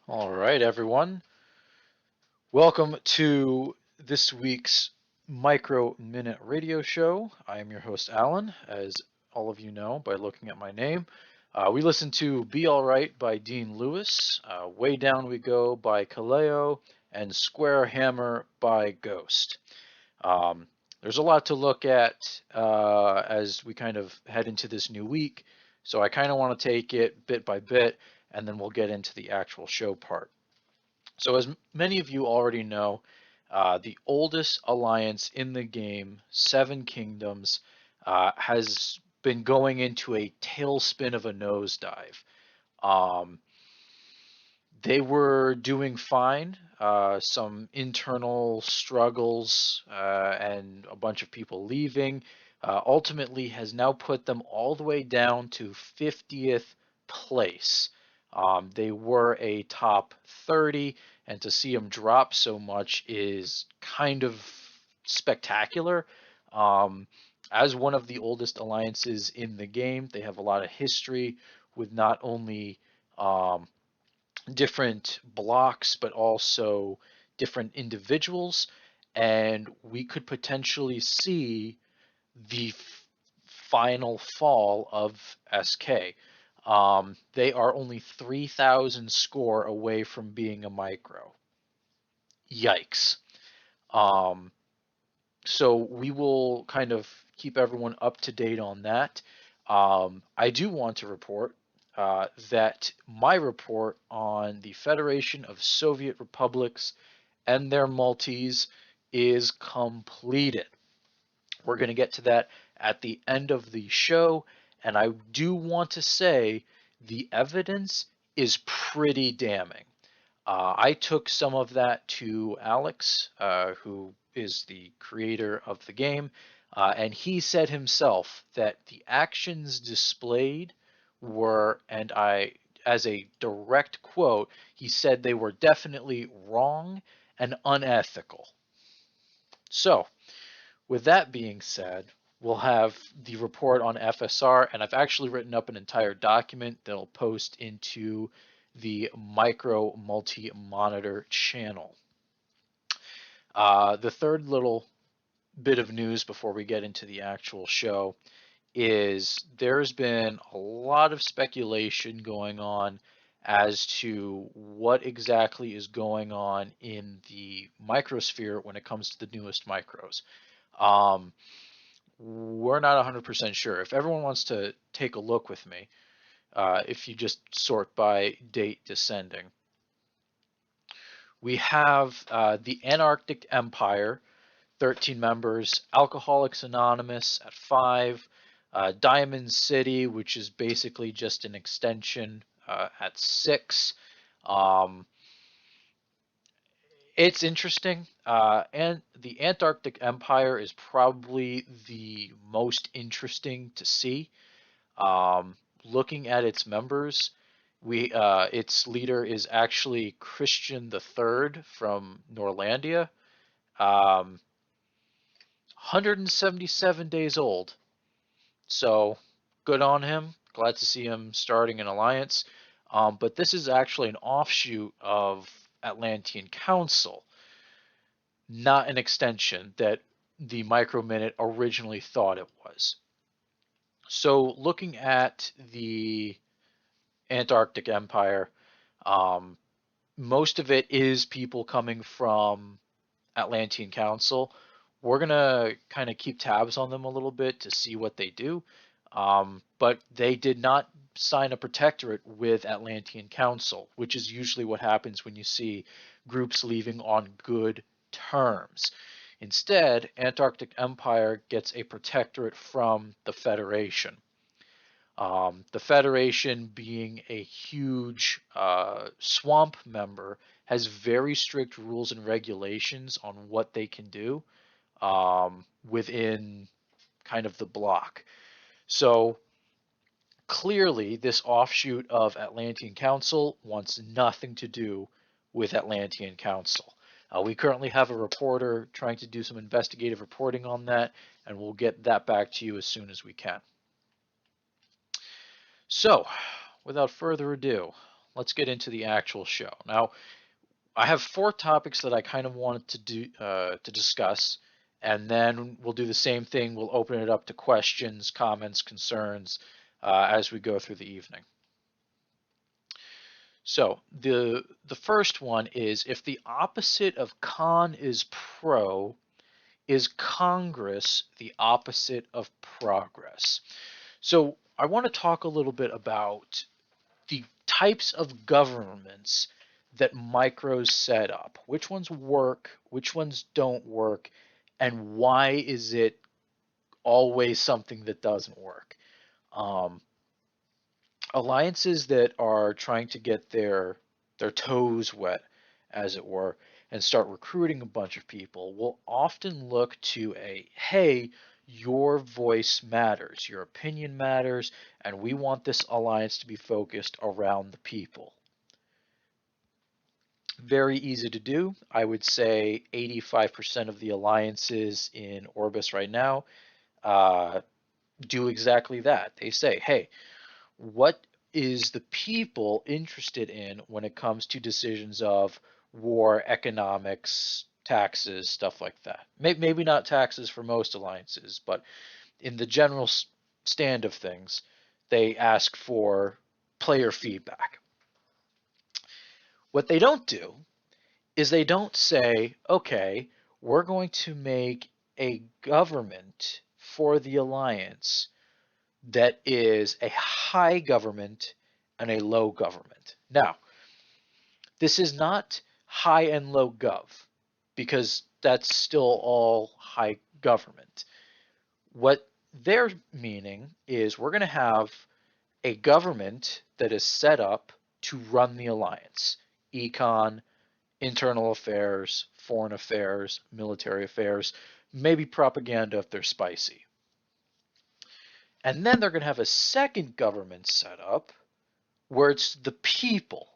All right, everyone. Welcome to this week's Micro Minute Radio Show. I am your host, Alan, as all of you know by looking at my name. We listen to Be Alright by Dean Lewis, Way Down We Go by Kaleo, and Square Hammer by Ghost. Um, there's a lot to look at as we kind of head into this new week, so I kind of want to take it bit by bit, and then we'll get into the actual show part. So, as many of you already know, the oldest alliance in the game, Seven Kingdoms, has been going into a tailspin of a nosedive. Um, they were doing fine. Some internal struggles and a bunch of people leaving ultimately has now put them all the way down to 50th place. They were a top 30, and to see them drop so much is kind of spectacular. Um, as one of the oldest alliances in the game, they have a lot of history with not only um, different blocks, but also different individuals. And we could potentially see the final fall of SK. They are only 3,000 score away from being a micro. Yikes. Um, so we will kind of keep everyone up to date on that. I do want to report that my report on the Federation of Soviet Republics and their multis is completed. We're going to get to that at the end of the show, and I do want to say the evidence is pretty damning. I took some of that to Alex, who is the creator of the game, and he said himself that the actions displayed were, and as a direct quote, he said they were definitely wrong and unethical. So, with that being said, we'll have the report on FSR, and I've actually written up an entire document that'll post into the Micro Multi Monitor channel. The third little bit of news before we get into the actual show is there's been a lot of speculation going on as to what exactly is going on in the microsphere when it comes to the newest micros. Um, we're not 100% sure. If everyone wants to take a look with me, if you just sort by date descending, we have the Antarctic Empire, 13 members, Alcoholics Anonymous at 5, Diamond City, which is basically just an extension, at 6. Um, it's interesting, and the Antarctic Empire is probably the most interesting to see. Looking at its members, we its leader is actually Christian the Third from Norlandia, 177 days old. So good on him. Glad to see him starting an alliance. But this is actually an offshoot of Atlantean Council, not an extension that the Microminute originally thought it was. So looking at the Antarctic Empire, um, most of it is people coming from Atlantean Council. We're gonna kind of keep tabs on them a little bit to see what they do. But they did not sign a protectorate with Atlantean Council, which is usually what happens when you see groups leaving on good terms. Instead, Antarctic Empire gets a protectorate from the Federation. The Federation, being a huge swamp member, has very strict rules and regulations on what they can do within kind of the block. So clearly, this offshoot of Atlantean Council wants nothing to do with Atlantean Council. We currently have a reporter trying to do some investigative reporting on that, and we'll get that back to you as soon as we can. So, without further ado, let's get into the actual show. Now, I have 4 topics that I kind of wanted to discuss, and then we'll do the same thing. We'll open it up to questions, comments, concerns as we go through the evening. So the first one is, if the opposite of con is pro, is Congress the opposite of progress? So I want to talk a little bit about the types of governments that micros set up. Which ones work, which ones don't work, and why is it always something that doesn't work? Um, Alliances that are trying to get their toes wet, as it were, and start recruiting a bunch of people will often look to a, hey, your voice matters, your opinion matters, and we want this alliance to be focused around the people. Very easy to do. I would say 85% of the alliances in Orbis right now do exactly that. They say, hey, what is the people interested in when it comes to decisions of war, economics, taxes, stuff like that? Maybe not taxes for most alliances, but in the general stand of things, they ask for player feedback. What they don't do is they don't say, okay, we're going to make a government for the alliance that is a high government and a low government. Now, this is not high and low gov, because that's still all high government. What they're meaning is, we're going to have a government that is set up to run the alliance: econ, internal affairs, foreign affairs, military affairs, maybe propaganda if they're spicy. And then they're going to have a second government set up where it's the people.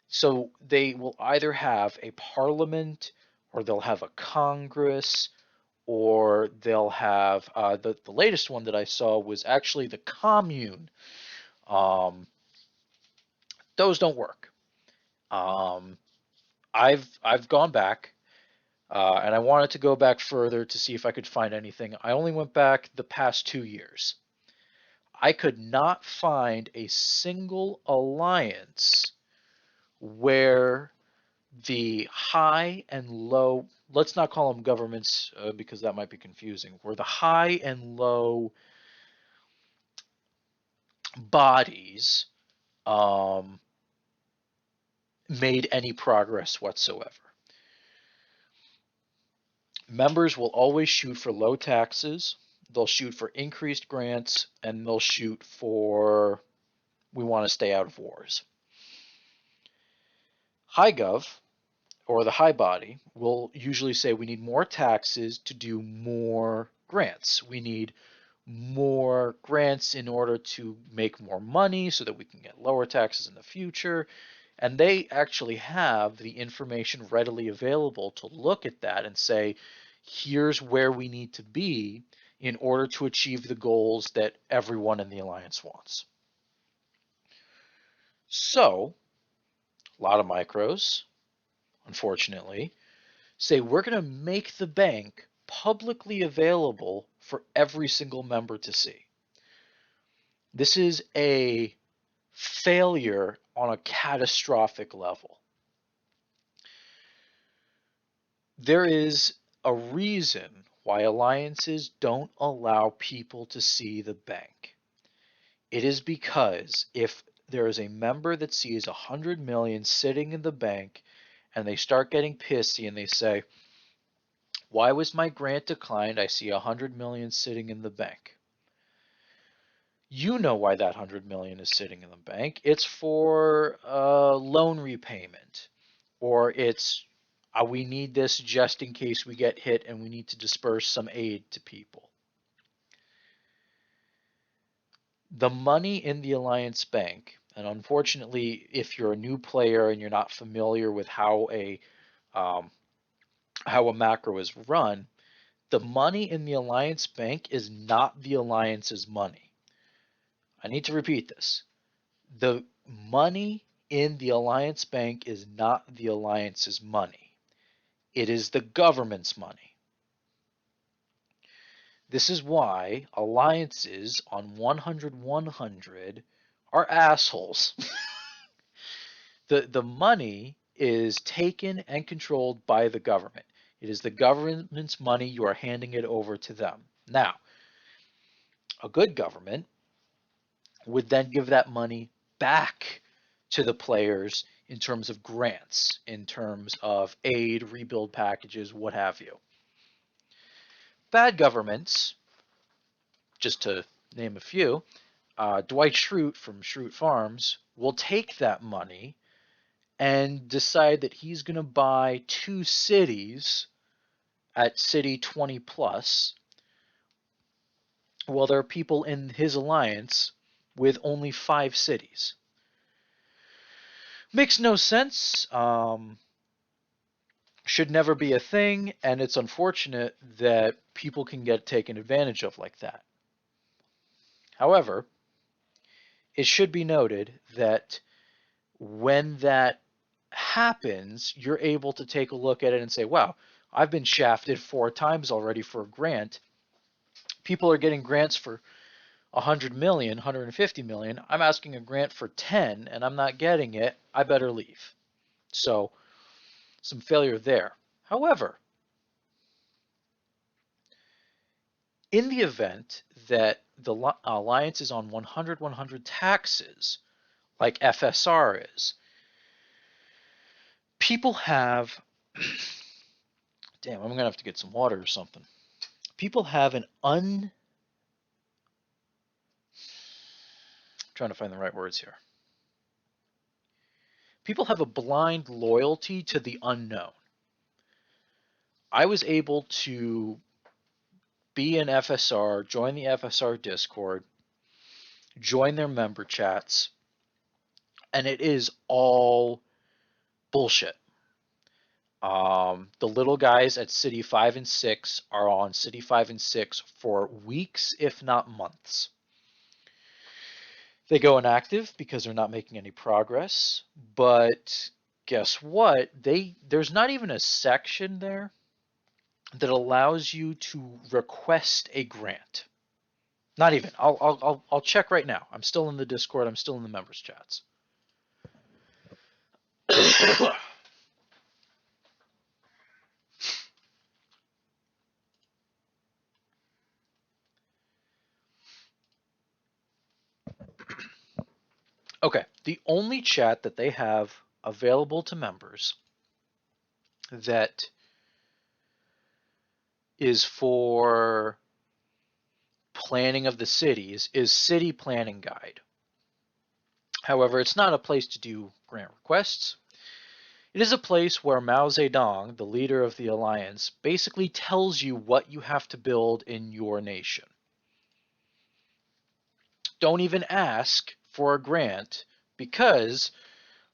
So they will either have a parliament, or they'll have a congress, or they'll have the latest one that I saw was actually the commune. Those don't work. Um, I've gone back, and I wanted to go back further to see if I could find anything. I only went back the past 2 years. I could not find a single alliance where the high and low, let's not call them governments because that might be confusing, where the high and low bodies um, made any progress whatsoever. Members will always shoot for low taxes, they'll shoot for increased grants, and they'll shoot for, we want to stay out of wars. High gov, or the high body, will usually say we need more taxes to do more grants. We need more grants in order to make more money so that we can get lower taxes in the future. And they actually have the information readily available to look at that and say, here's where we need to be in order to achieve the goals that everyone in the alliance wants. So, a lot of micros, unfortunately, say we're going to make the bank publicly available for every single member to see. This is a failure on a catastrophic level. There is a reason why alliances don't allow people to see the bank. It is because if there is a member that sees 100 million sitting in the bank and they start getting pissy and they say, why was my grant declined? I see 100 million sitting in the bank. You know why that 100 million is sitting in the bank. It's for loan repayment, or it's we need this just in case we get hit and we need to disperse some aid to people. The money in the Alliance Bank, and unfortunately, if you're a new player and you're not familiar with how a macro is run, the money in the Alliance Bank is not the Alliance's money. I need to repeat this. The money in the Alliance Bank is not the Alliance's money. It is the government's money. This is why alliances on 100-100 are assholes. The money is taken and controlled by the government. It is the government's money. You are handing it over to them. Now, a good government would then give that money back to the players in terms of grants, in terms of aid, rebuild packages, what have you. Bad governments, just to name a few, Dwight Schrute from Schrute Farms will take that money and decide that he's going to buy 2 cities at City 20 plus, while there are people in his alliance with only 5 cities. Makes no sense. Should never be a thing, and it's unfortunate that people can get taken advantage of like that. However, it should be noted that when that happens, you're able to take a look at it and say, wow, I've been shafted 4 times already for a grant. People are getting grants for 100 million, 150 million. I'm asking a grant for 10 and I'm not getting it. I better leave. So, some failure there. However, in the event that the alliance is on 100-100 taxes, like FSR is, people have damn, I'm gonna have to get some water or something. People have an trying to find the right words here. People have a blind loyalty to the unknown. I was able to be an FSR, join the FSR Discord, join their member chats, and it is all bullshit. The little guys at City 5 and 6 are on City 5 and 6 for weeks, if not months. They go inactive because they're not making any progress, but guess what? There's not even a section there that allows you to request a grant. Not even. I'll check right now. I'm still in the Discord. I'm still in the members chats. Okay, the only chat that they have available to members that is for planning of the cities is City Planning Guide. However, it's not a place to do grant requests. It is a place where Mao Zedong, the leader of the alliance, basically tells you what you have to build in your nation. Don't even ask for a grant because,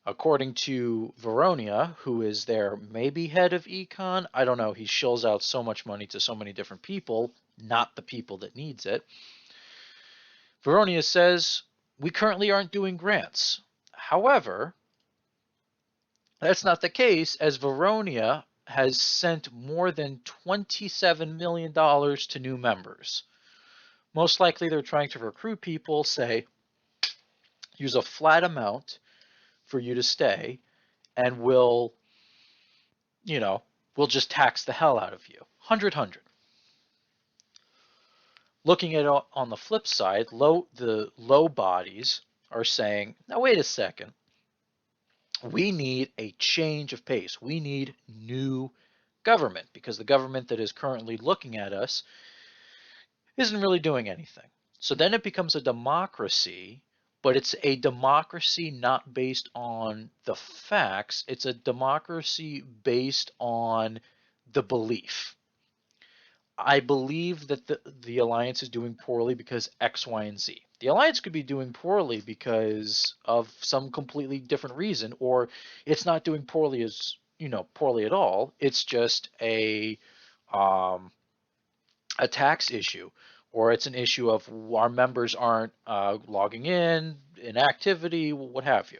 according to Veronia, who is their maybe head of econ, I don't know, he shills out so much money to so many different people, not the people that needs it. Veronia says, we currently aren't doing grants. However, that's not the case, as Veronia has sent more than $27 million to new members. Most likely they're trying to recruit people, say, use a flat amount for you to stay, and we'll just tax the hell out of you. 100. Looking at it on the flip side, the low bodies are saying, now wait a second. We need a change of pace. We need new government because the government that is currently looking at us isn't really doing anything. So then it becomes a democracy, but it's a democracy not based on the facts. It's a democracy based on the belief. I believe that the alliance is doing poorly because X, Y, and Z. The alliance could be doing poorly because of some completely different reason, or it's not doing poorly poorly at all. It's just a tax issue, or it's an issue of our members aren't logging in activity, what have you.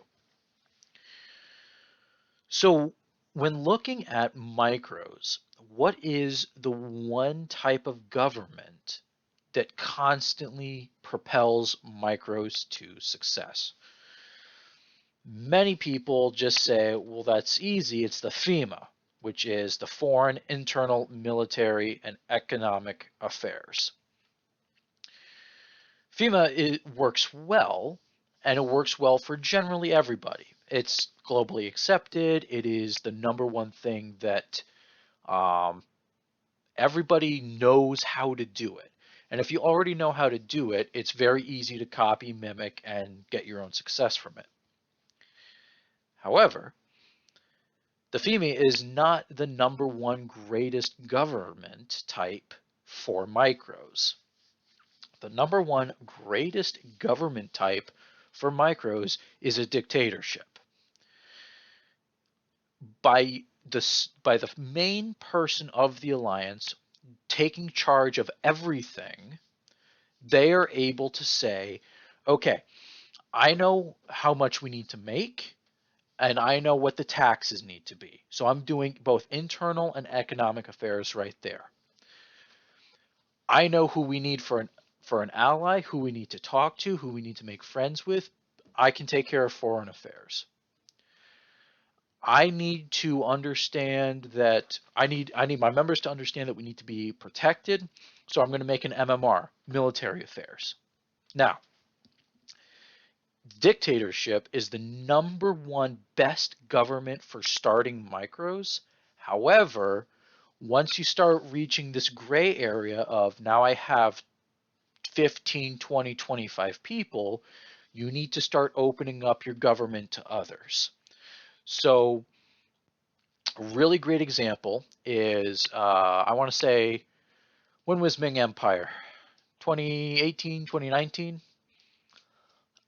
So when looking at micros, what is the one type of government that constantly propels micros to success? Many people just say, well, that's easy. It's the FEMA, which is the Foreign, Internal, Military, and Economic Affairs. FEMA works well, and it works well for generally everybody. It's globally accepted. It is the number one thing that um, everybody knows how to do it. And if you already know how to do it, it's very easy to copy, mimic, and get your own success from it. However, the FEMA is not the number one greatest government type for micros. The number one greatest government type for micros is a dictatorship. By the main person of the alliance taking charge of everything, they are able to say, okay, I know how much we need to make, and I know what the taxes need to be. So I'm doing both internal and economic affairs right there. I know who we need for an ally, who we need to talk to, who we need to make friends with. I can take care of foreign affairs. I need to understand that I need my members to understand that we need to be protected. So I'm going to make an MMR, military affairs. Now, dictatorship is the number one best government for starting micros. However, once you start reaching this gray area of now I have 15, 20, 25 people, you need to start opening up your government to others. So a really great example is I want to say, when was Ming Empire? 2018, 2019?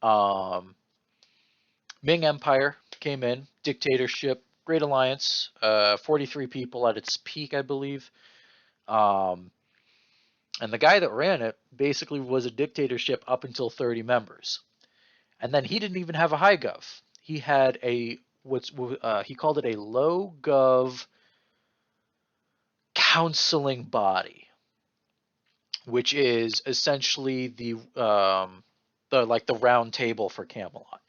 Um, Ming Empire came in, dictatorship, great alliance, 43 people at its peak, I believe. Um, and the guy that ran it basically was a dictatorship up until 30 members. And then he didn't even have a high gov. He had a he called it a low gov counseling body, which is essentially the like the round table for Camelot.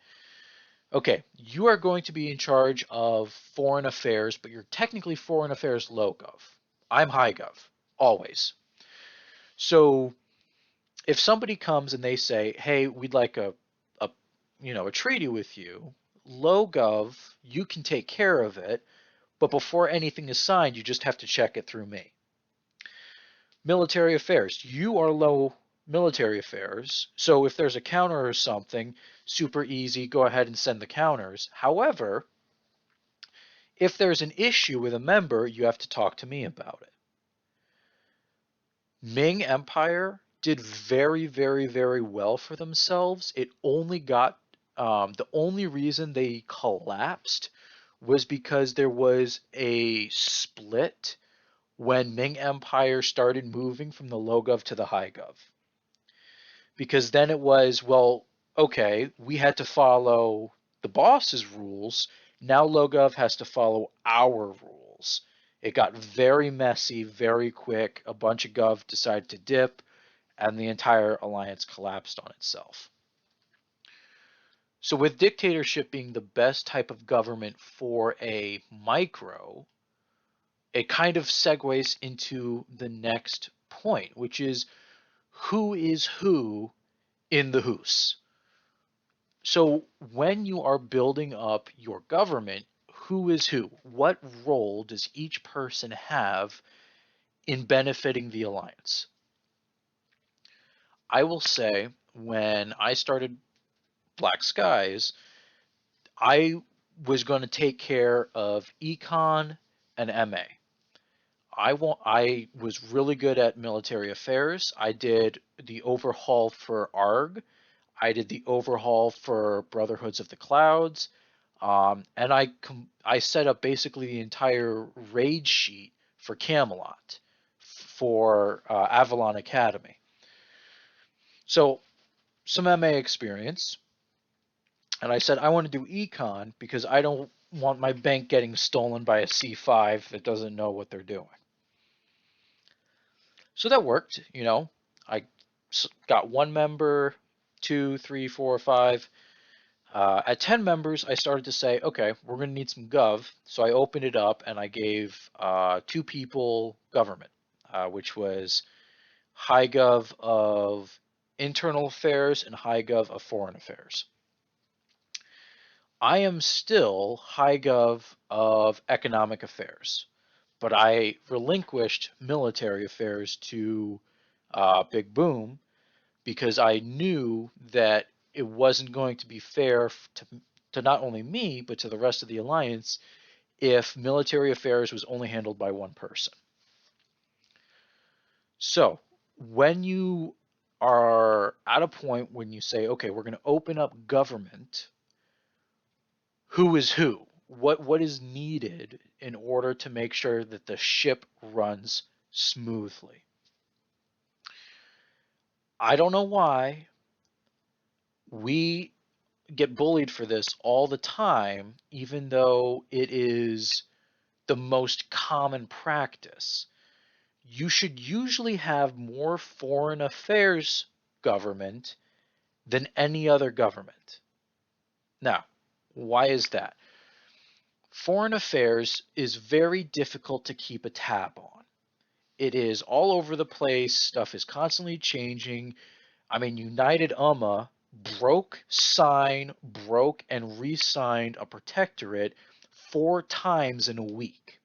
Okay, you are going to be in charge of foreign affairs, but you're technically foreign affairs low gov. I'm high gov, always. So if somebody comes and they say, "Hey, we'd like a a treaty with you," low gov, you can take care of it, but before anything is signed, you just have to check it through me. Military affairs, you are low military affairs, so if there's a counter or something, super easy, go ahead and send the counters. However, if there's an issue with a member, you have to talk to me about it. Ming Empire did very, very, very well for themselves. It only got the only reason they collapsed was because there was a split when Ming Empire started moving from the low gov to the high gov. Because then it was, well, okay, we had to follow the boss's rules. Now low gov has to follow our rules. It got very messy very quick. A bunch of gov decided to dip, and the entire alliance collapsed on itself. So with dictatorship being the best type of government for a micro, it kind of segues into the next point, which is who is who in the who's. So when you are building up your government, who is who? What role does each person have in benefiting the alliance? I will say when I started Black Skies, I was going to take care of econ and MA. I was really good at military affairs. I did the overhaul for ARG. I did the overhaul for Brotherhoods of the Clouds. And I set up basically the entire raid sheet for Camelot for Avalon Academy. So some MA experience, and I said I want to do econ because I don't want my bank getting stolen by a C5 that doesn't know what they're doing. So that worked, you know. I got one member, two, three, four, five. At 10 members, I started to say, okay, we're going to need some gov. So I opened it up and I gave two people government, which was high gov of internal affairs and high gov of foreign affairs. I am still high gov of economic affairs, but I relinquished military affairs to Big Boom because I knew that it wasn't going to be fair to not only me, but to the rest of the alliance if military affairs was only handled by one person. So when you are at a point when you say, okay, we're going to open up government, who is who? What is needed in order to make sure that the ship runs smoothly? I don't know why we get bullied for this all the time, even though it is the most common practice. You should usually have more foreign affairs government than any other government. Now, why is that? Foreign affairs is very difficult to keep a tab on. It is all over the place. Stuff is constantly changing. I mean, United UMA broke, and re signed a protectorate 4 times in a week.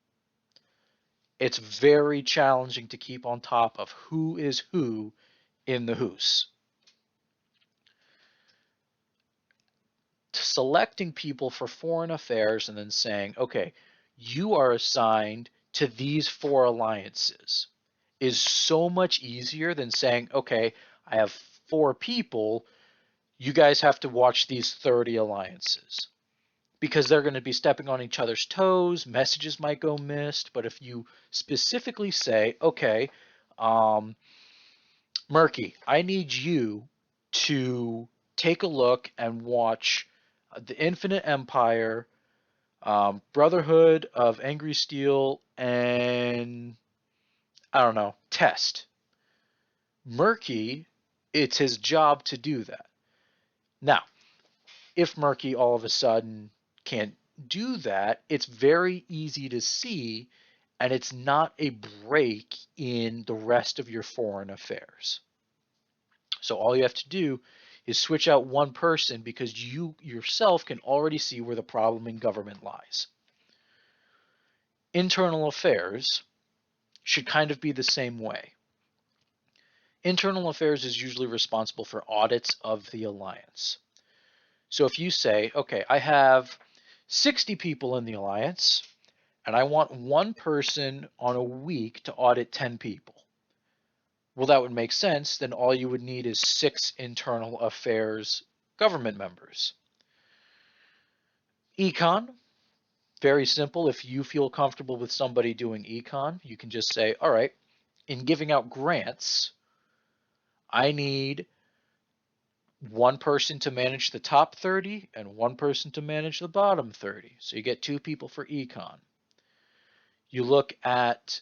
It's very challenging to keep on top of who is who in the Hoos. Selecting people for foreign affairs and then saying, okay, you are assigned to these 4 alliances is so much easier than saying, okay, I have 4 people, you guys have to watch these 30 alliances. Because they're going to be stepping on each other's toes, messages might go missed, but if you specifically say, okay, Murky, I need you to take a look and watch The Infinite Empire, Brotherhood of Angry Steel, and I don't know, Test. Murky, it's his job to do that. Now, if Murky all of a sudden can't do that, it's very easy to see, and it's not a break in the rest of your foreign affairs. So all you have to do is switch out one person because you yourself can already see where the problem in government lies. Internal affairs should kind of be the same way. Internal affairs is usually responsible for audits of the alliance. So if you say, okay, I have 60 people in the alliance, and I want one person on a week to audit 10 people. Well, that would make sense. Then all you would need is 6 internal affairs government members. Econ, very simple. If you feel comfortable with somebody doing econ, you can just say, all right, in giving out grants, I need one person to manage the top 30 and one person to manage the bottom 30. So you get 2 people for econ. You look at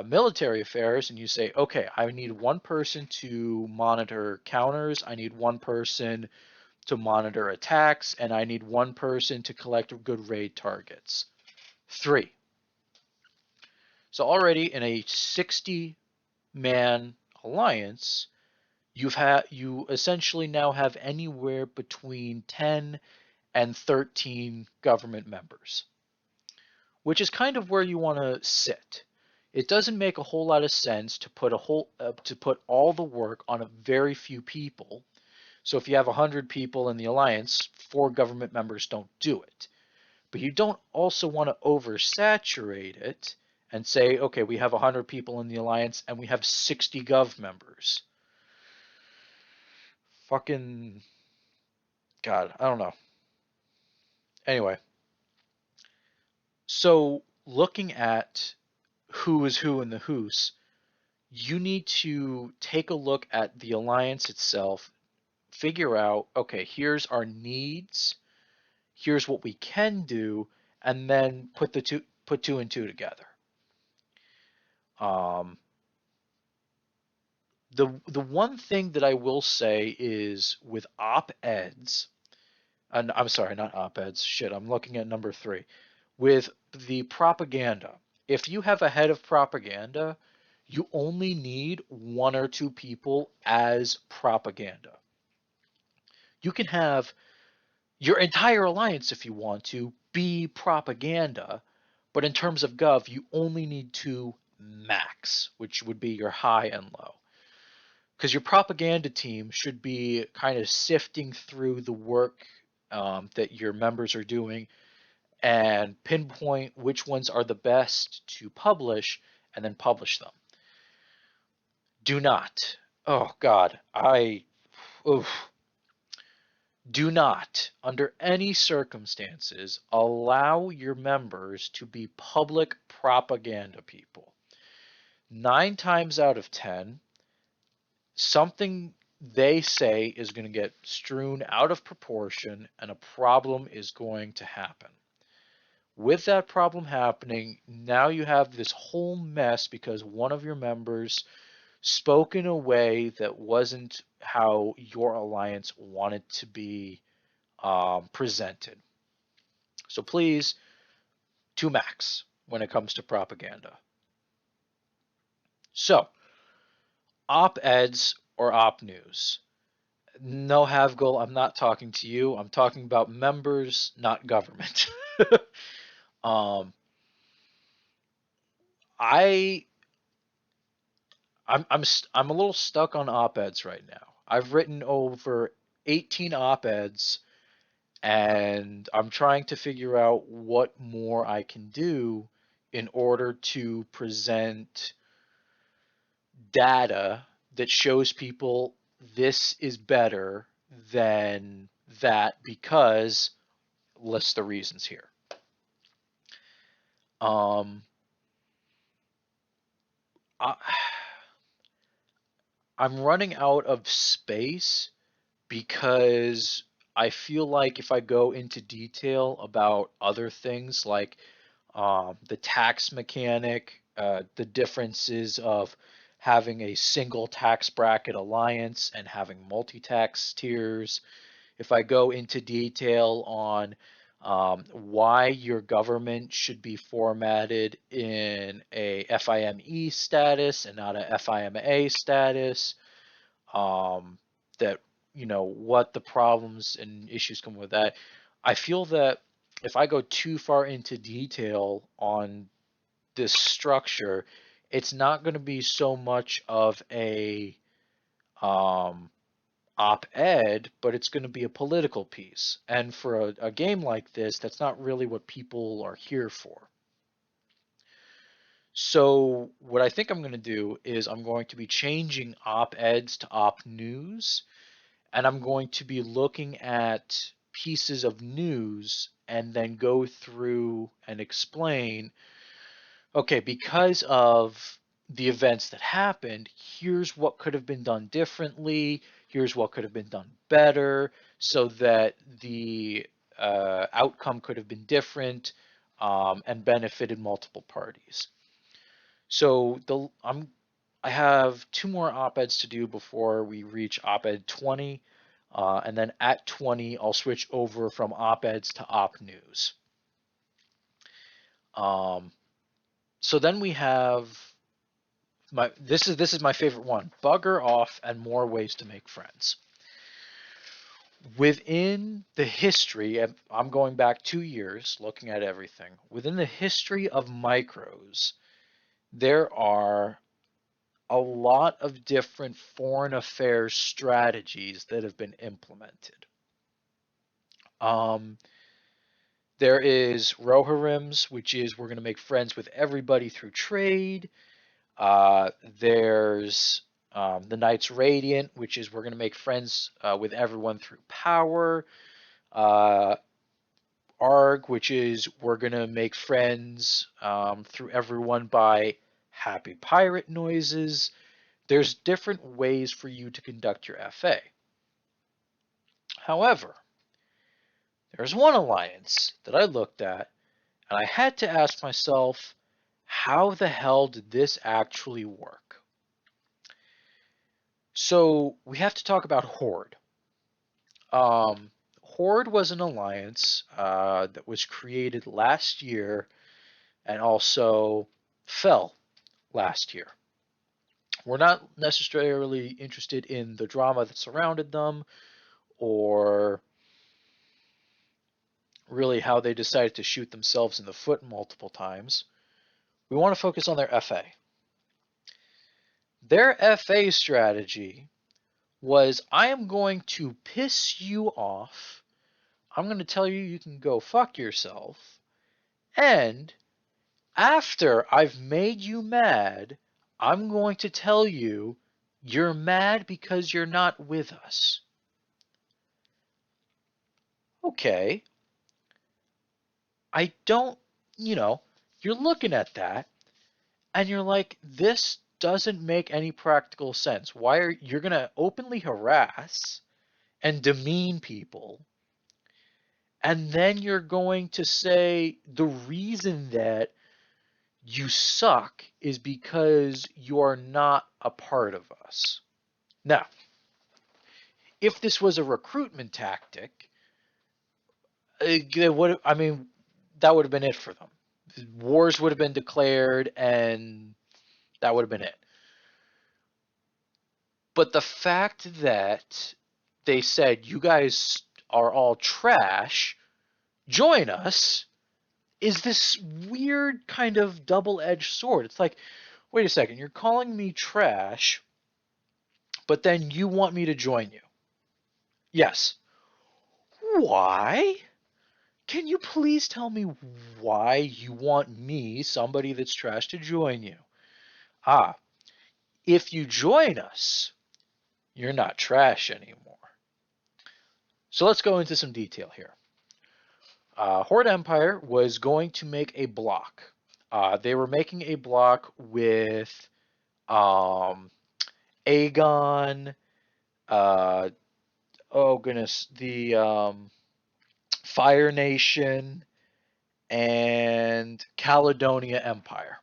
military affairs and you say, okay, I need one person to monitor counters, I need one person to monitor attacks, and I need one person to collect good raid targets. 3. So already in a 60-man alliance, you essentially now have anywhere between 10 and 13 government members, which is kind of where you want to sit. It doesn't make a whole lot of sense to put all the work on a very few people. So if you have 100 people in the alliance, 4 government members don't do it. But you don't also want to oversaturate it and say, okay, we have 100 people in the alliance and we have 60 gov members. Fucking God, I don't know. Anyway, so looking at who is who in the Hoos, you need to take a look at the alliance itself, figure out, okay, here's our needs, here's what we can do, and then put two and two together. Um, the one thing that I will say is with op-eds, and I'm sorry, not op-eds. Shit, I'm looking at number three. With the propaganda, if you have a head of propaganda, you only need one or two people as propaganda. You can have your entire alliance, if you want to, be propaganda, but in terms of gov, you only need two max, which would be your high and low. Because your propaganda team should be kind of sifting through the work that your members are doing and pinpoint which ones are the best to publish and then publish them. Do not, oh God, oof, do not, under any circumstances, allow your members to be public propaganda people. 9 times out of 10, something they say is going to get strewn out of proportion and a problem is going to happen. With that problem happening, now you have this whole mess because one of your members spoke in a way that wasn't how your alliance wanted to be presented. So please, two max when it comes to propaganda. So, op-eds or op news. No, Havgul, I'm not talking to you. I'm talking about members, not government. um, I I'm a little stuck on op-eds right now. I've written over 18 op-eds and I'm trying to figure out what more I can do in order to present data that shows people this is better than that because list the reasons here. Um, I, I'm running out of space because I feel like if I go into detail about other things like the tax mechanic, the differences of having a single tax bracket alliance and having multi-tax tiers, if I go into detail on why your government should be formatted in a FIME status and not a FIMA status, um, that what the problems and issues come with that. I feel that if I go too far into detail on this structure, it's not going to be so much of a um, op-ed, but it's going to be a political piece. And for a game like this, that's not really what people are here for. So what I think I'm going to do is I'm going to be changing op-eds to op-news, and I'm going to be looking at pieces of news and then go through and explain, okay, because of the events that happened, here's what could have been done differently, here's what could have been done better, so that the outcome could have been different and benefited multiple parties. So I have two more op-eds to do before we reach op-ed 20, and then at 20 I'll switch over from op-eds to op-news. So then we have this is my favorite one: bugger off and more ways to make friends. Within the history, and I'm going back 2 years looking at everything, within the history of micros, there are a lot of different foreign affairs strategies that have been implemented. There is Rohirrim's, which is we're going to make friends with everybody through trade. There's the Knights Radiant, which is we're going to make friends with everyone through power. Arg, which is we're going to make friends through everyone by happy pirate noises. There's different ways for you to conduct your FA. However, there's one alliance that I looked at And I had to ask myself, how the hell did this actually work? So we have to talk about Horde. Um, Horde was an alliance that was created last year and also fell last year. We're not necessarily interested in the drama that surrounded them or really how they decided to shoot themselves in the foot multiple times. We want to focus on their FA. Their FA strategy was, I am going to piss you off. I'm going to tell you you can go fuck yourself. And after I've made you mad, I'm going to tell you you're mad because you're not with us. Okay. I don't, you're looking at that and you're like, this doesn't make any practical sense. Why are you're going to openly harass and demean people, and then you're going to say the reason that you suck is because you're not a part of us. Now, if this was a recruitment tactic, I mean, that would have been it for them. Wars would have been declared, and that would have been it. But the fact that they said, you guys are all trash, join us, is this weird kind of double-edged sword. It's like, wait a second, you're calling me trash, but then you want me to join you. Yes. Why? Can you please tell me why you want me, somebody that's trash, to join you? Ah, if you join us, you're not trash anymore. So let's go into some detail here. Horde Empire was going to make a block. They were making a block with um, Aegon, uh, oh goodness, the Fire Nation, and Caledonia Empire.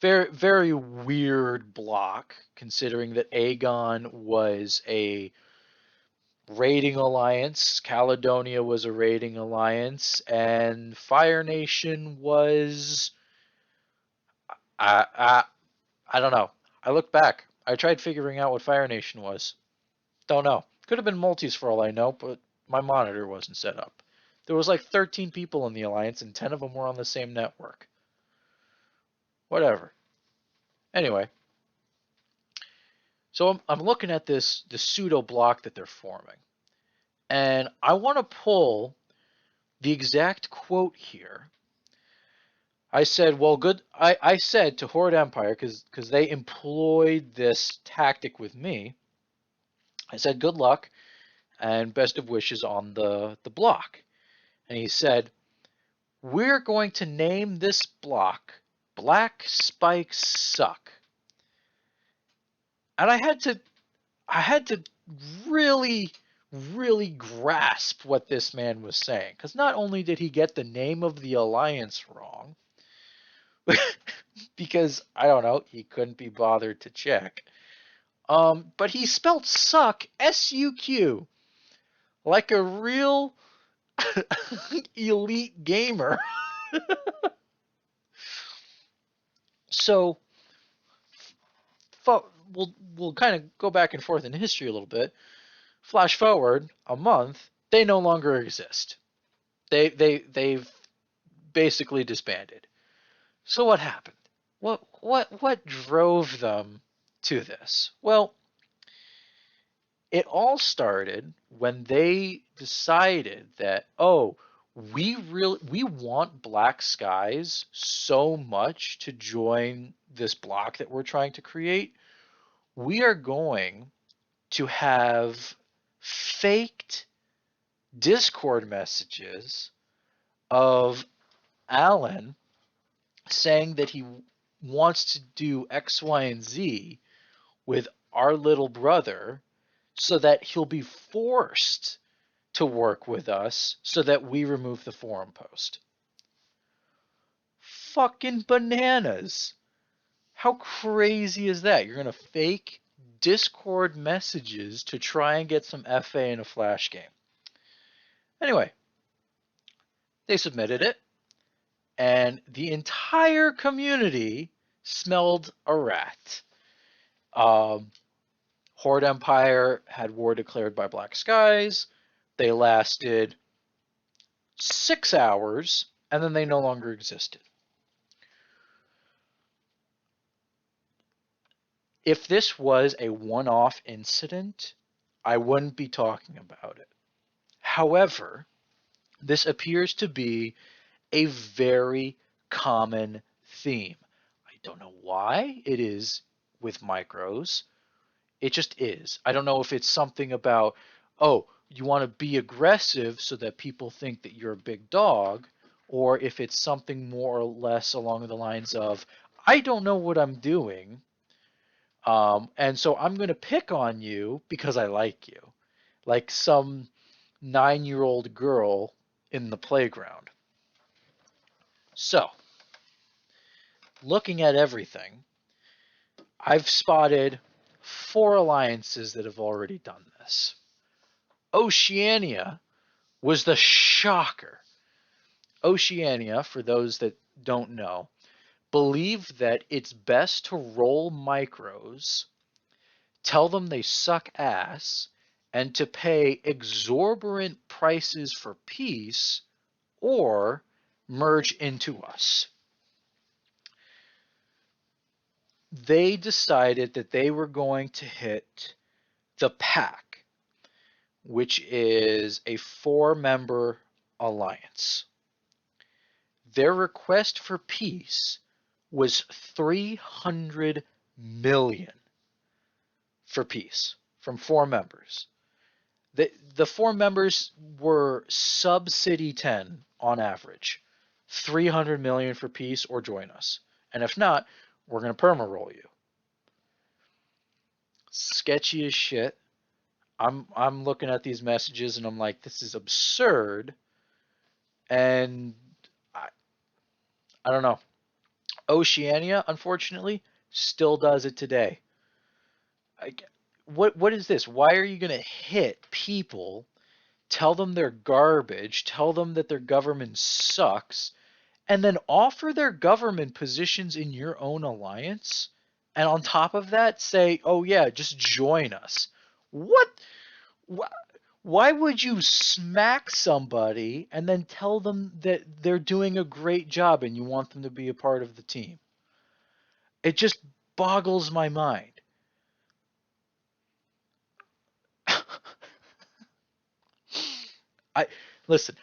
Very, very weird block, considering that Aegon was a raiding alliance, Caledonia was a raiding alliance, and Fire Nation was I I I don't know. I look back. I tried figuring out what Fire Nation was. Don't know. Could have been multis for all I know, but my monitor wasn't set up. There was like 13 people in the alliance, and 10 of them were on the same network. Whatever. Anyway, so I'm looking at this pseudo block that they're forming, and I want to pull the exact quote here. I said, well, good. I said to Horde Empire, because they employed this tactic with me. I said, good luck and best of wishes on the block. And he said, we're going to name this block Black Spikes Suck. And I had to really, really grasp what this man was saying. Because not only did he get the name of the alliance wrong, because, I don't know, he couldn't be bothered to check, but he spelled suck, S-U-Q, like a real elite gamer. So we'll kind of go back and forth in history a little bit. Flash forward a month, they no longer exist. They've basically disbanded. So what happened? What drove them to this? Well, it all started when they decided that, oh, we want Black Skies so much to join this block that we're trying to create. We are going to have faked Discord messages of Alan saying that he wants to do X, Y, and Z with our little brother so that he'll be forced to work with us so that we remove the forum post. Fucking bananas. How crazy is that? You're going to fake Discord messages to try and get some FA in a Flash game. Anyway, they submitted it, and the entire community smelled a rat. Horde Empire had war declared by Black Skies. They lasted 6 hours, and then they no longer existed. If this was a one-off incident, I wouldn't be talking about it. However, this appears to be a very common theme. I don't know why it is with micros. It just is. I don't know if it's something about, oh, you want to be aggressive so that people think that you're a big dog, or if it's something more or less along the lines of, I don't know what I'm doing, and so I'm going to pick on you because I like you. Like some 9-year-old girl in the playground. So, looking at everything, I've spotted 4 alliances that have already done this. Oceania was the shocker. Oceania, for those that don't know, believe that it's best to roll micros, tell them they suck ass, and to pay exorbitant prices for peace or merge into us. They decided that they were going to hit the pack, which is a 4-member alliance. Their request for peace was 300 million for peace from 4 members. The 4 members were sub-city 10 on average. 300 million for peace or join us. And if not, we're going to perma roll you. Sketchy as shit. I'm looking at these messages and I'm like, this is absurd. And I don't know. Oceania, unfortunately, still does it today. What is this? Why are you going to hit people, tell them they're garbage, tell them that their government sucks, and then offer their government positions in your own alliance? And on top of that, say, oh yeah, just join us. What? Why would you smack somebody and then tell them that they're doing a great job and you want them to be a part of the team? It just boggles my mind. I listen.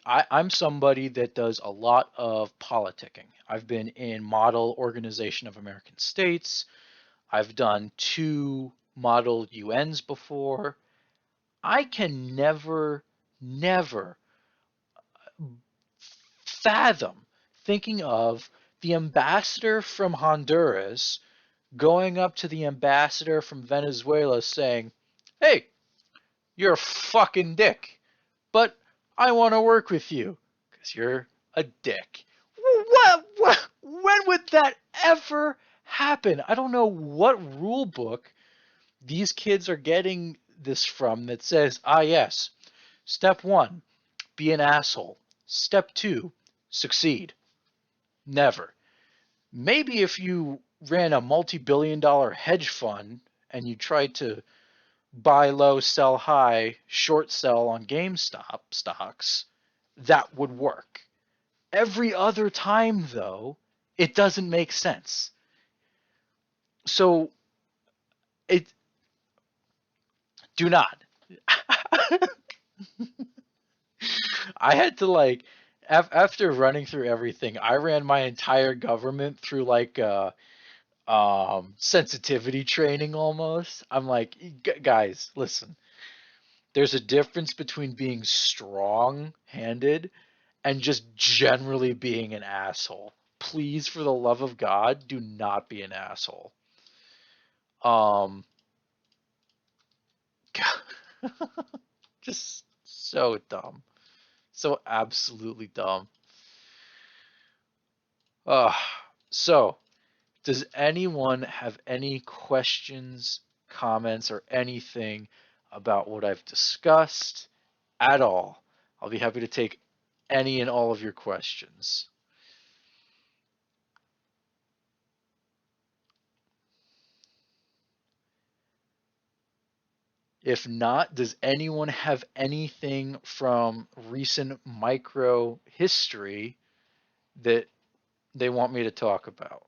I'm somebody that does a lot of politicking. I've been in Model Organization of American States. I've done 2 Model UNs before. I can never fathom thinking of the ambassador from Honduras going up to the ambassador from Venezuela saying, hey, you're a fucking dick, but I want to work with you because you're a dick. When would that ever happen? I don't know what rule book these kids are getting this from that says, yes, step 1, be an asshole. Step 2, succeed. Never. Maybe if you ran a multi-billion-dollar hedge fund and you tried to buy low, sell high, short sell on GameStop stocks, that would work. Every other time, though, it doesn't make sense. So, do not. I had to after running through everything, I ran my entire government through sensitivity training almost. I'm like, guys, listen. There's a difference between being strong-handed and just generally being an asshole. Please, for the love of God, do not be an asshole. Um, Just so dumb. So absolutely dumb. Uh, so, does anyone have any questions, comments, or anything about what I've discussed at all? I'll be happy to take any and all of your questions. If not, does anyone have anything from recent micro history that they want me to talk about?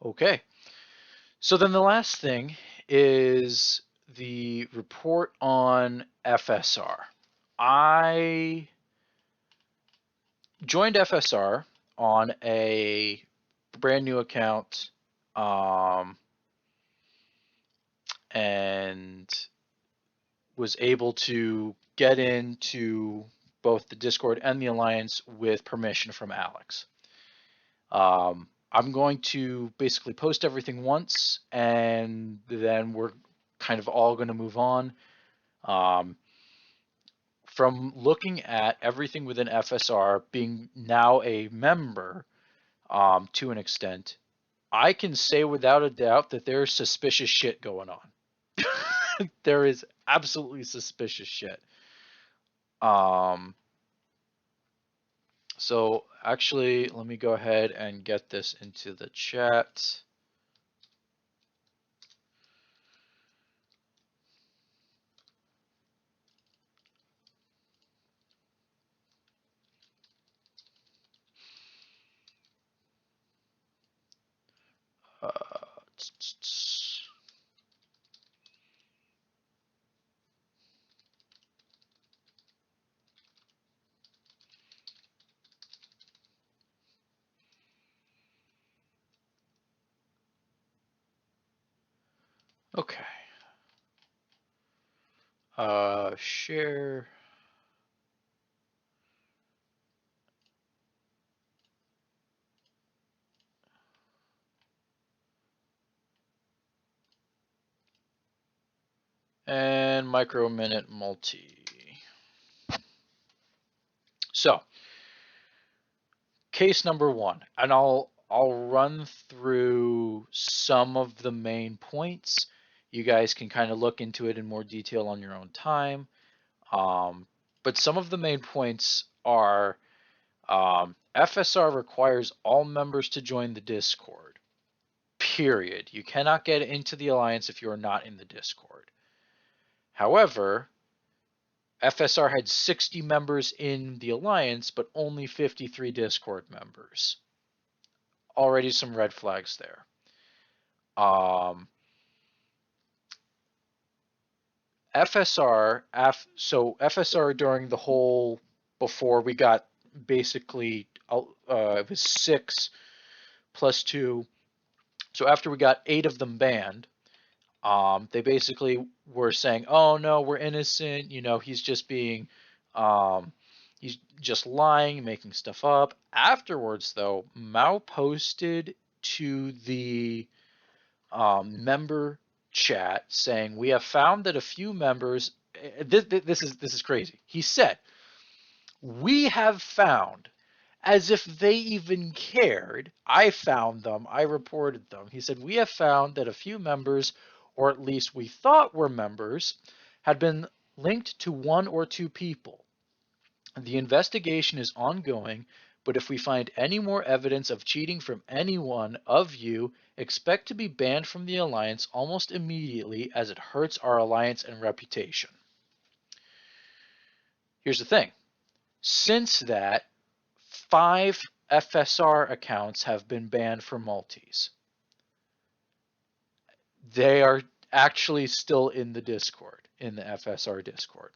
Okay. So then the last thing is the report on FSR. I joined FSR on a brand new account, um, and was able to get into both the Discord and the Alliance with permission from Alex. I'm going to basically post everything once, and then we're kind of all going to move on. Um, from looking at everything within FSR, being now a member, to an extent, I can say without a doubt that there's suspicious shit going on. There is absolutely suspicious shit. Um, so actually, let me go ahead and get this into the chat. Uh, okay. Share. And micro minute multi. So, case number one, and I'll run through some of the main points. You guys can kind of look into it in more detail on your own time. But some of the main points are, FSR requires all members to join the Discord. Period. You cannot get into the Alliance if you are not in the Discord. However, FSR had 60 members in the Alliance, but only 53 Discord members. Already some red flags there. FSR, so FSR during the whole, before we got basically, it was 6 plus 2. So after we got 8 of them banned, they basically were saying, "Oh no, we're innocent. You know, um, he's just lying, making stuff up." Afterwards, though, Mao posted to the member chat saying, "We have found that a few members." This is crazy. He said, "We have found," as if they even cared. "I found them. I reported them." He said, "We have found that a few members, or at least we thought were members, had been linked to one or two people. The investigation is ongoing, but if we find any more evidence of cheating from any one of you, expect to be banned from the Alliance almost immediately, as it hurts our Alliance and reputation." Here's the thing. Since that, 5 FSR accounts have been banned for multis. They are actually still in the Discord, in the FSR Discord.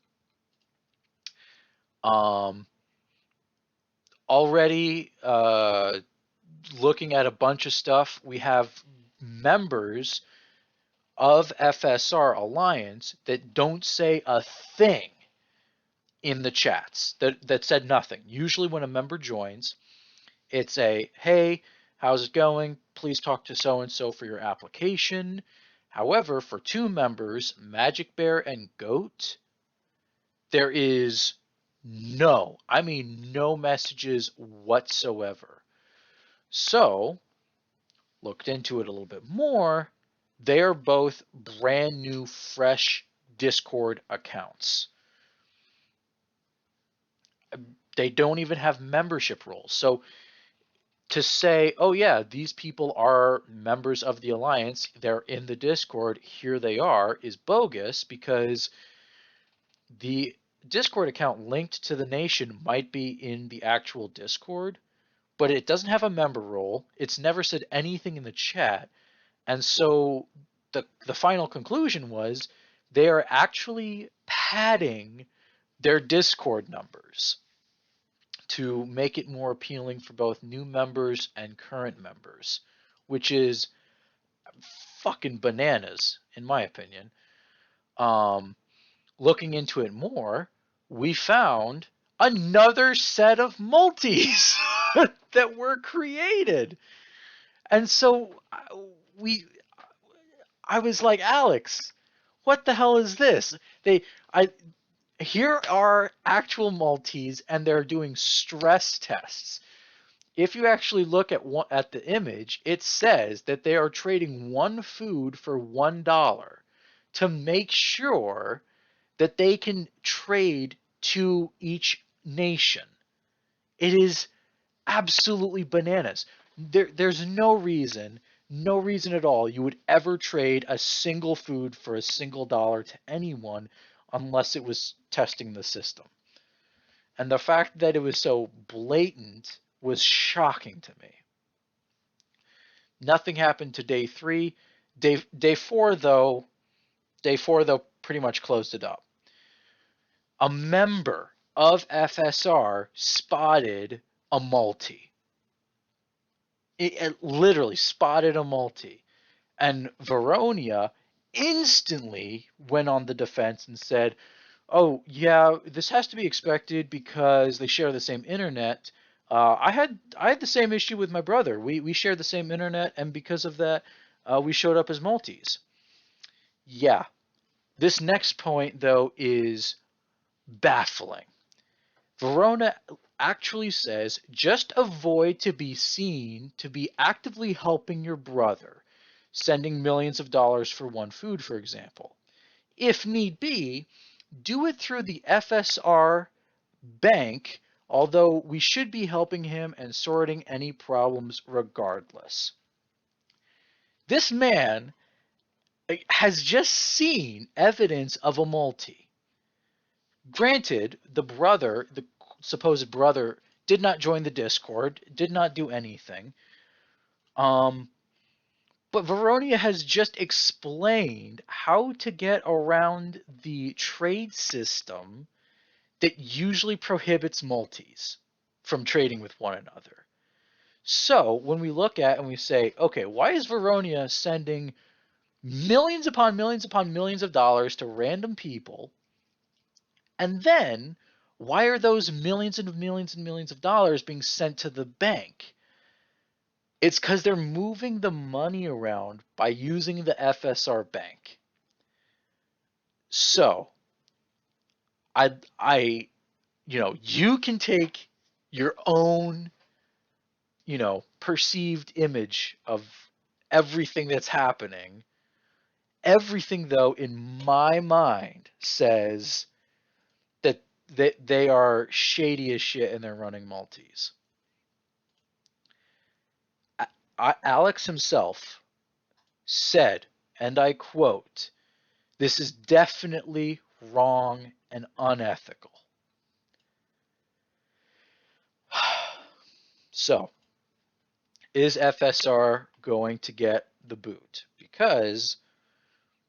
Already looking at a bunch of stuff, we have members of FSR Alliance that don't say a thing in the chats that said nothing. Usually when a member joins, it's a, hey, how's it going? Please talk to so-and-so for your application. However, for two members, Magic Bear and Goat, there is I mean no messages whatsoever. So, looked into it a little bit more. They are both brand new, fresh Discord accounts. They don't even have membership roles. So to say, oh yeah, these people are members of the Alliance, they're in the Discord, here they are, is bogus, because the Discord account linked to the nation might be in the actual Discord, but it doesn't have a member role. It's never said anything in the chat. And so the final conclusion was they are actually padding their Discord numbers to make it more appealing for both new members and current members, which is fucking bananas, in my opinion. Um, Looking into it more, we found another set of multis that were created. And so we I was like, Alex, what the hell is this? I Here are actual multis and they're doing stress tests. If you actually look at the image, it says that they are trading one food for $1 to make sure that they can trade to each nation. It is absolutely bananas. There's no reason at all you would ever trade a single food for a single dollar to anyone unless it was testing the system. And the fact that it was so blatant was shocking to me. Nothing happened to day 3. Day 4 though, pretty much closed it up. A member of FSR spotted a multi. It literally spotted a multi. And Veronia instantly went on the defense and said, oh, yeah, this has to be expected because they share the same internet. I had the same issue with my brother. We share the same internet, and because of that, we showed up as multis. Yeah. This next point, though, is baffling. Verona actually says, just avoid to be seen to be actively helping your brother, sending millions of dollars for one food, for example. If need be, do it through the FSR bank, although we should be helping him and sorting any problems regardless. This man has just seen evidence of a multi. Granted, the supposed brother, did not join the Discord, did not do anything. But Veronia has just explained how to get around the trade system that usually prohibits multis from trading with one another. So when we look at and we say, okay, why is Veronia sending millions upon millions upon millions of dollars to random people? And then why are those millions and millions and millions of dollars being sent to the bank? It's because they're moving the money around by using the FSR bank. So you can take your own, perceived image of everything that's happening. Everything, though, in my mind says that they are shady as shit and they're running multis. Alex himself said, and I quote, "This is definitely wrong and unethical." So, is FSR going to get the boot? Because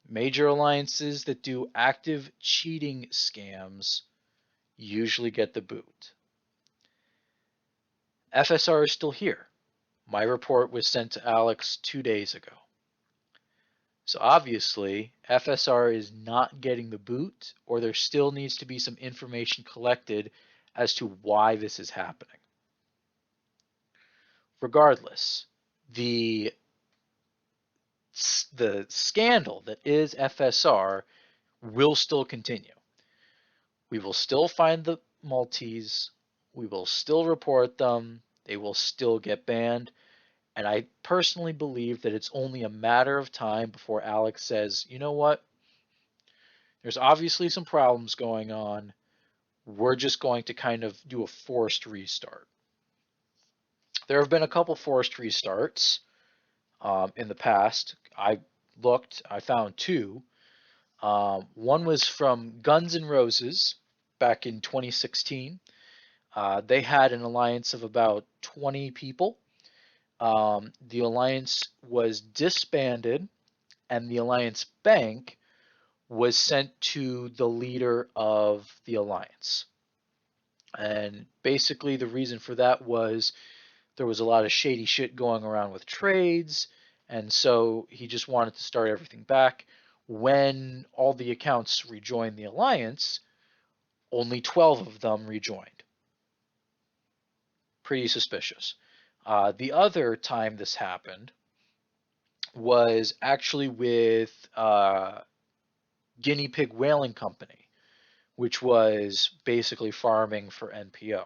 major alliances that do active cheating scams usually get the boot. FSR is still here. My report was sent to Alex 2 days ago. So obviously, FSR is not getting the boot, or there still needs to be some information collected as to why this is happening. Regardless, the the scandal that is FSR will still continue. We will still find the Maltese. We will still report them. They will still get banned. And I personally believe that it's only a matter of time before Alex says, you know what? There's obviously some problems going on. We're just going to kind of do a forced restart. There have been a couple forced restarts in the past. I found two. One was from Guns N' Roses back in 2016. They had an alliance of about 20 people. The alliance was disbanded, and the alliance bank was sent to the leader of the alliance. And basically, the reason for that was there was a lot of shady shit going around with trades, and so he just wanted to start everything back. When all the accounts rejoined the alliance, only 12 of them rejoined. Pretty suspicious. The other time this happened was actually with Guinea Pig Whaling Company, which was basically farming for NPO.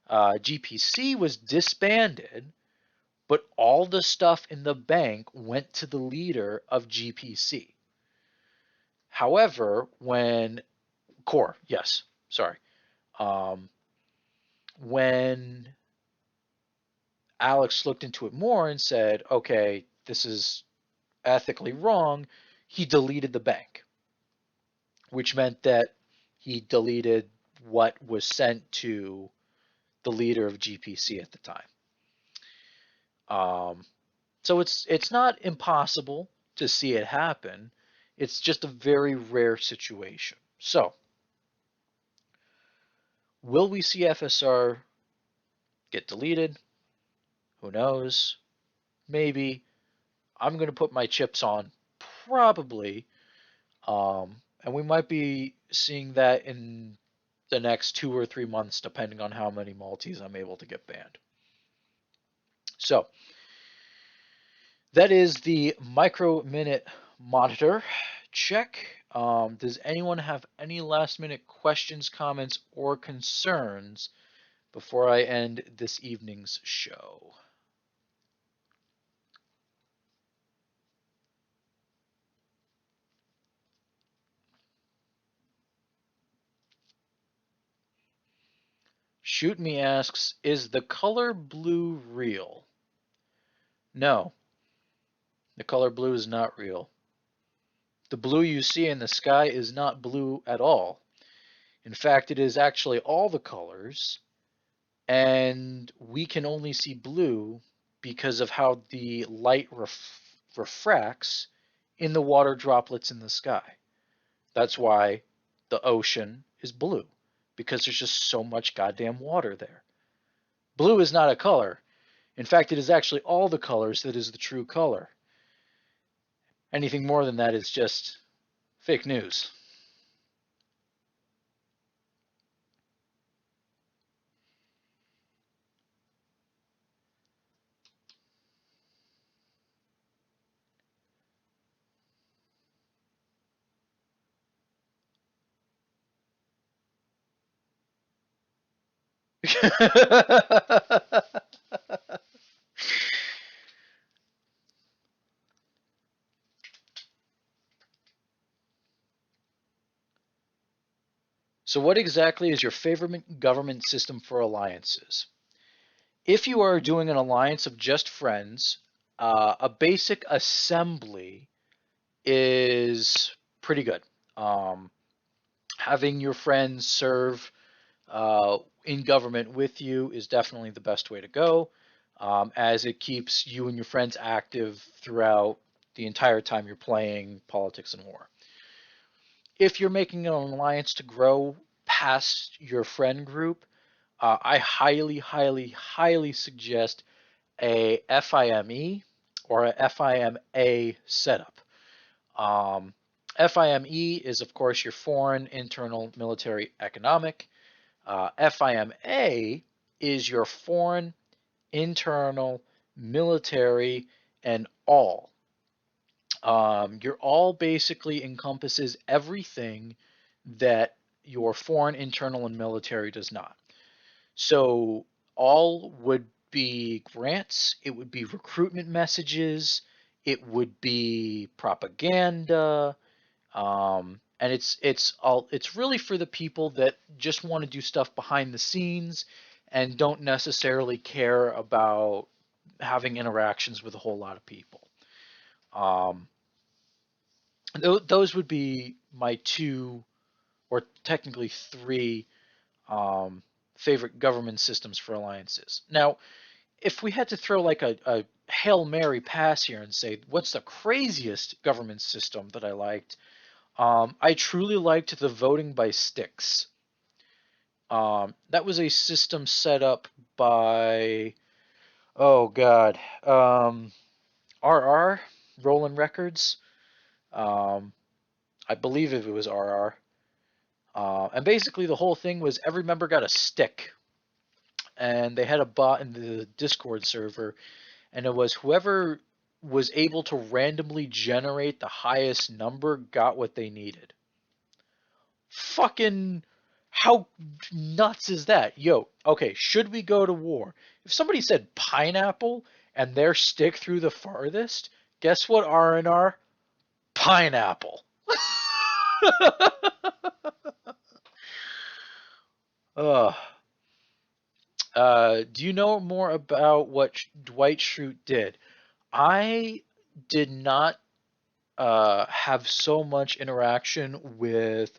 GPC was disbanded, but all the stuff in the bank went to the leader of GPC. However, when Core, yes, sorry, when Alex looked into it more and said, okay, this is ethically wrong, he deleted the bank, which meant that he deleted what was sent to the leader of GPC at the time. So it's not impossible to see it happen. It's just a very rare situation. So, will we see FSR get deleted? Who knows? Maybe. I'm going to put my chips on probably. And we might be seeing that in the next 2 or 3 months, depending on how many Maltese I'm able to get banned. So, that is the micro minute monitor check. Does anyone have any last minute questions, comments, or concerns before I end this evening's show? Shoot Me asks, is the color blue real? No, the color blue is not real. The blue you see in the sky is not blue at all. In fact, it is actually all the colors, and we can only see blue because of how the light refracts in the water droplets in the sky. That's why the ocean is blue, because there's just so much goddamn water there. Blue is not a color. In fact, it is actually all the colors that is the true color. Anything more than that is just fake news. So what exactly is your favorite government system for alliances? If you are doing an alliance of just friends, a basic assembly is pretty good. Um, Having your friends serve in government with you is definitely the best way to go, as it keeps you and your friends active throughout the entire time you're playing politics and war. If you're making an alliance to grow past your friend group, I highly, highly, highly suggest a FIME or a FIMA setup. Um, FIME is, of course, your foreign, internal, military, economic. FIMA is your foreign, internal, military, and all. Your all basically encompasses everything that your foreign, internal, and military does not. So all would be grants, it would be recruitment messages, it would be propaganda, and it's really for the people that just want to do stuff behind the scenes and don't necessarily care about having interactions with a whole lot of people. Um, those would be my two, or technically three, um, favorite government systems for alliances. Now, if we had to throw like a Hail Mary pass here and say, what's the craziest government system that I liked? I truly liked the voting by sticks. That was a system set up by, oh God, RR, Roland Records. Um, I believe it was RR. And basically, the whole thing was every member got a stick, and they had a bot in the Discord server, and it was whoever was able to randomly generate the highest number got what they needed. Fucking how nuts is that? Yo, okay, should we go to war? If somebody said pineapple and their stick through the farthest, guess what R&R? Pineapple. Ugh. Do you know more about what Dwight Schrute did? I did not have so much interaction with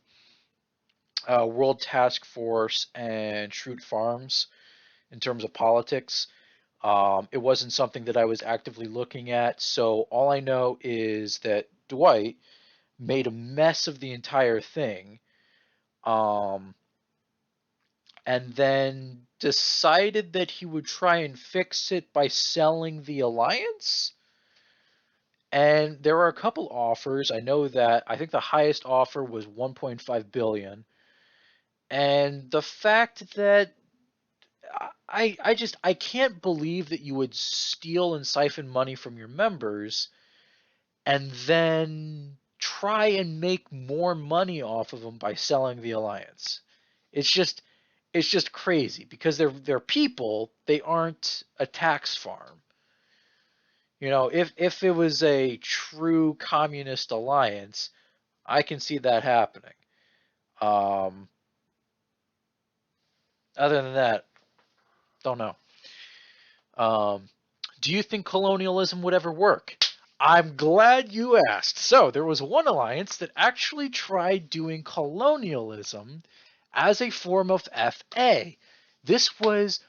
World Task Force and Schrute Farms in terms of politics. It wasn't something that I was actively looking at, so all I know is that Dwight made a mess of the entire thing, um, and then decided that he would try and fix it by selling the alliance. And there were a couple offers. I know that I think the highest offer was 1.5 billion. And the fact that I can't believe that you would steal and siphon money from your members and then try and make more money off of them by selling the alliance. It's just it's just crazy because they're people, they aren't a tax farm. You know, if it was a true communist alliance, I can see that happening. Um, Other than that, don't know. Um, do you think colonialism would ever work? I'm glad you asked. So, there was one alliance that actually tried doing colonialism as a form of FA. This was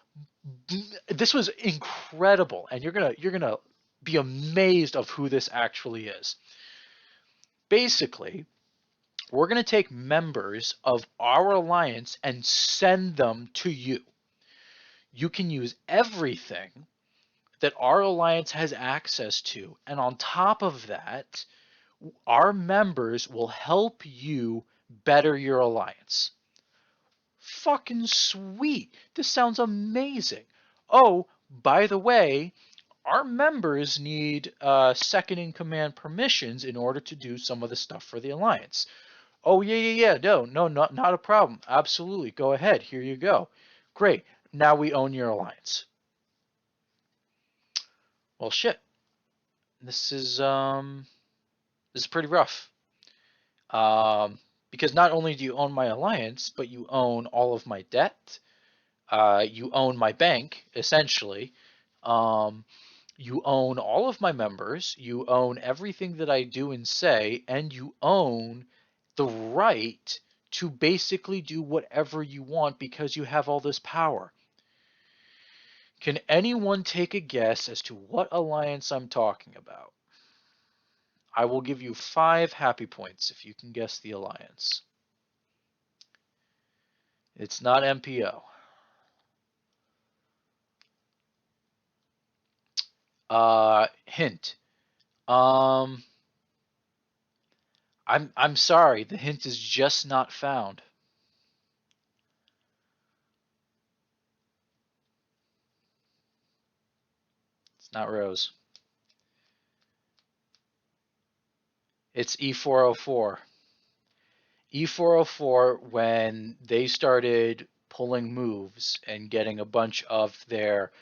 this was incredible, and you're gonna be amazed of who this actually is. Basically, we're gonna take members of our alliance and send them to you. You can use everything that our alliance has access to. And on top of that, our members will help you better your alliance. Fucking sweet. This sounds amazing. Oh, by the way, our members need second in command permissions in order to do some of the stuff for the alliance. Oh, yeah, yeah, yeah. No, no, not a problem. Absolutely. Go ahead. Here you go. Great. Now we own your alliance. Well, shit. This is this is pretty rough. Um, because not only do you own my alliance, but you own all of my debt. You own my bank, essentially. Um, you own all of my members. You own everything that I do and say, and you own the right to basically do whatever you want because you have all this power. Can anyone take a guess as to what alliance I'm talking about? I will give you 5 happy points if you can guess the alliance. It's not MPO. Hint. Um, I'm sorry, the hint is just not found. It's not Rose. It's E404. E404, when they started pulling moves and getting a bunch of their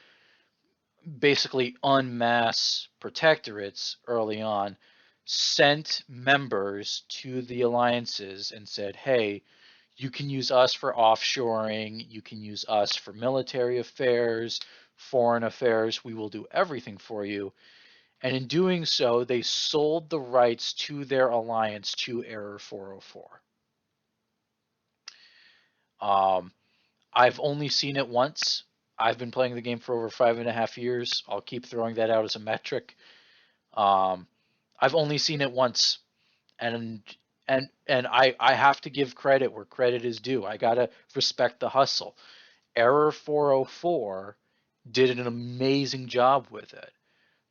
basically unmass protectorates early on, sent members to the alliances and said, hey, you can use us for offshoring, you can use us for military affairs, foreign affairs, we will do everything for you. And in doing so, they sold the rights to their alliance to Error 404. I've only seen it once. I've been playing the game for over 5.5 years. I'll keep throwing that out as a metric. Um, I've only seen it once, and I have to give credit where credit is due. I gotta respect the hustle. Error 404 did an amazing job with it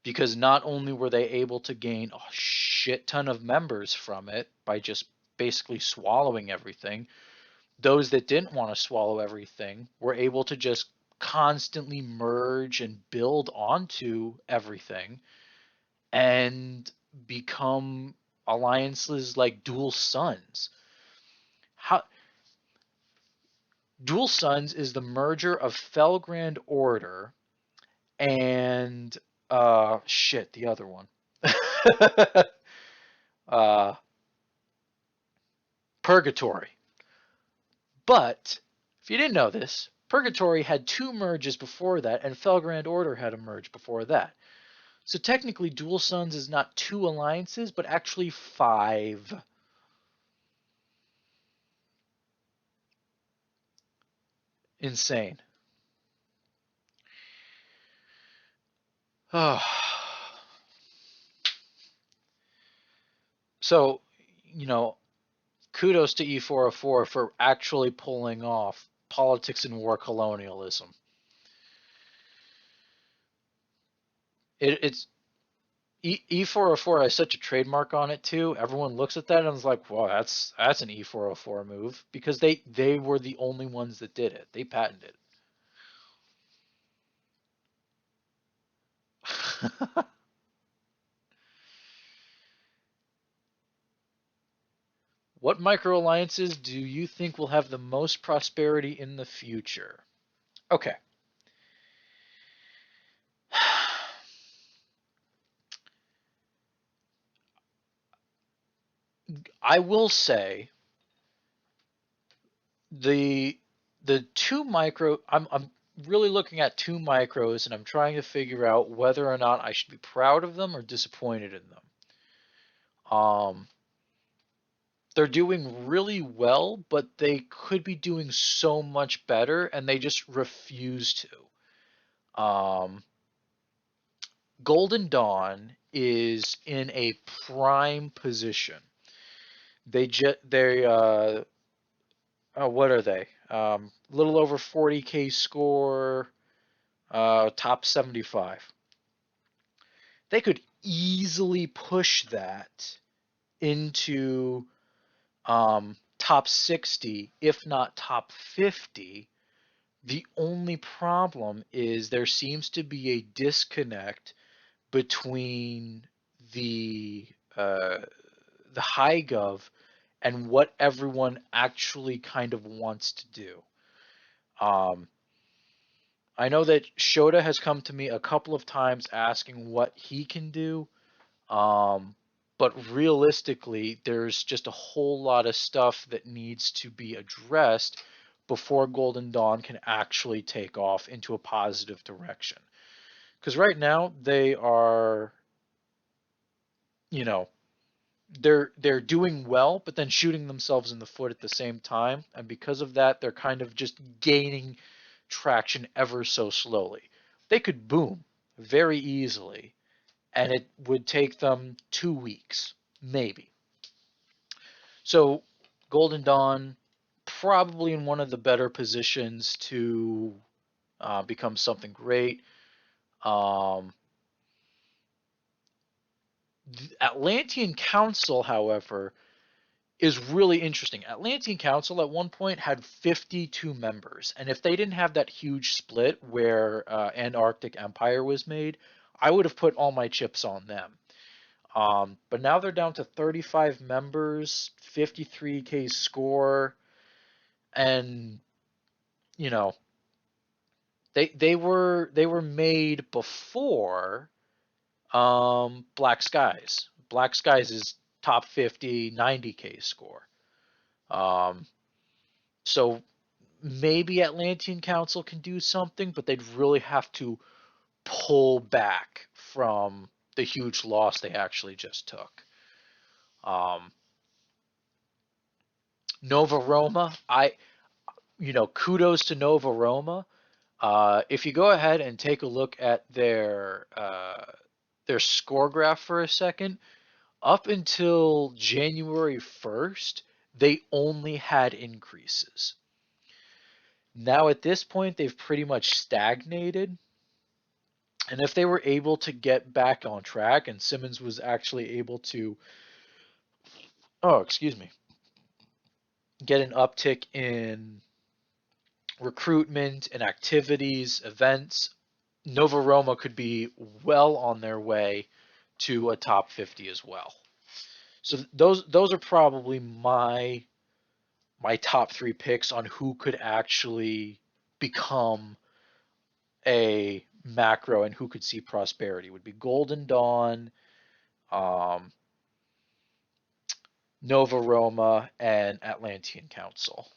because not only were they able to gain a shit ton of members from it by just basically swallowing everything, those that didn't want to swallow everything were able to just constantly merge and build onto everything and become alliances like Dual Suns. How Dual Suns is the merger of Felgrand Order and shit, the other one. uh Purgatory. But if you didn't know this, Purgatory had two merges before that, and Felgrand Order had a merge before that. So technically, Dual Suns is not two alliances, but actually five. Insane. Oh. So, you know, kudos to E404 for actually pulling off politics and war colonialism. It's E404 has such a trademark on it too. Everyone looks at that and is like, "Wow, that's an E404 move," because they were the only ones that did it. They patented it. What micro alliances do you think will have the most prosperity in the future? Okay. I will say the the two micro I'm really looking at two micros and I'm trying to figure out whether or not I should be proud of them or disappointed in them. Um they're doing really well, but they could be doing so much better and they just refuse to. Golden Dawn is in a prime position. What are they? Little over 40K score, top 75. They could easily push that into top 60, if not top 50. The only problem is there seems to be a disconnect between the uh, the high gov and what everyone actually kind of wants to do. Um, I know that Shota has come to me a couple of times asking what he can do, um, but realistically, there's just a whole lot of stuff that needs to be addressed before Golden Dawn can actually take off into a positive direction. Because right now they are, you know, they're doing well, but then shooting themselves in the foot at the same time, and because of that, they're kind of just gaining traction ever so slowly. They could boom very easily, and it would take them 2 weeks, maybe. So, Golden Dawn probably in one of the better positions to become something great. Um, the Atlantean Council, however, is really interesting. Atlantean Council at one point had 52 members, and if they didn't have that huge split where Antarctic Empire was made, I would have put all my chips on them. But now they're down to 35 members, 53K score, and you know they were made before Black Skies. Black Skies is top 50, 90K score. Um, so maybe Atlantean Council can do something, but they'd really have to pull back from the huge loss they actually just took. Um, Nova Roma, kudos to Nova Roma. If you go ahead and take a look at their score graph for a second, up until January 1st, they only had increases. Now at this point, they've pretty much stagnated. And if they were able to get back on track, and Simmons was actually able to, oh, excuse me, get an uptick in recruitment and activities, events, Nova Roma could be well on their way to a top 50 as well. So those are probably my top three picks on who could actually become a macro and who could see prosperity. Would be Golden Dawn, um, Nova Roma, and Atlantean Council.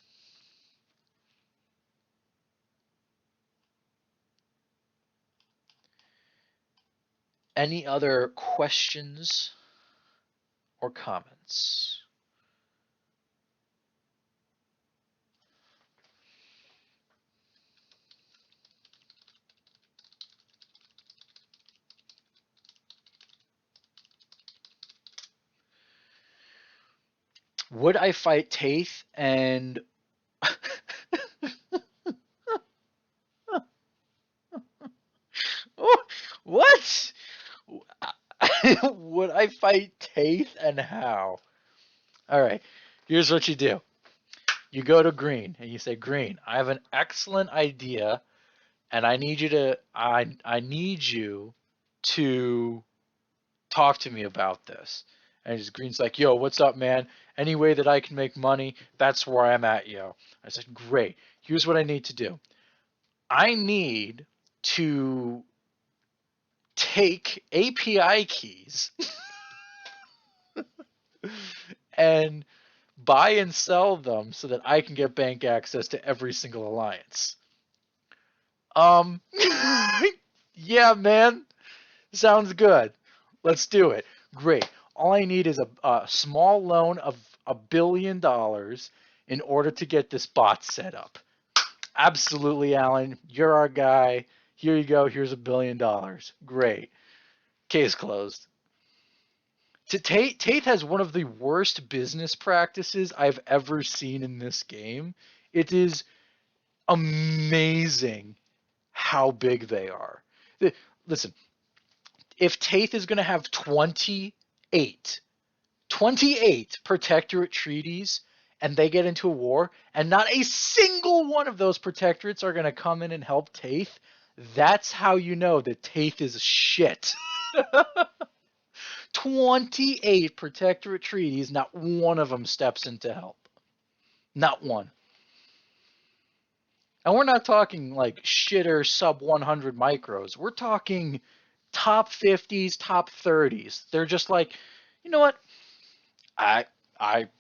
Any other questions or comments? Would I fight Taith and what? Would I fight Taith and how? All right, here's what you do. You go to Green and you say, Green, I have an excellent idea, and I need you to talk to me about this. And Green's like, yo, what's up, man? Any way that I can make money, that's where I'm at, yo. I said, great. Here's what I need to do. I need to take API keys and buy and sell them so that I can get bank access to every single alliance. Yeah, man. Sounds good. Let's do it. Great. All I need is a small loan of $1 billion in order to get this bot set up. Absolutely, Alan. You're our guy. Here you go. Here's $1 billion. Great. Case closed. Tate has one of the worst business practices I've ever seen in this game. It is amazing how big they are. Listen, if Tate is going to have 28 protectorate treaties and they get into a war and not a single one of those protectorates are going to come in and help Tate, that's how you know that Tate is shit. 28 protectorate treaties, not one of them steps in to help. Not one. And we're not talking like shitter sub 100 micros. We're talking top 50s, top 30s. They're just like, you know what?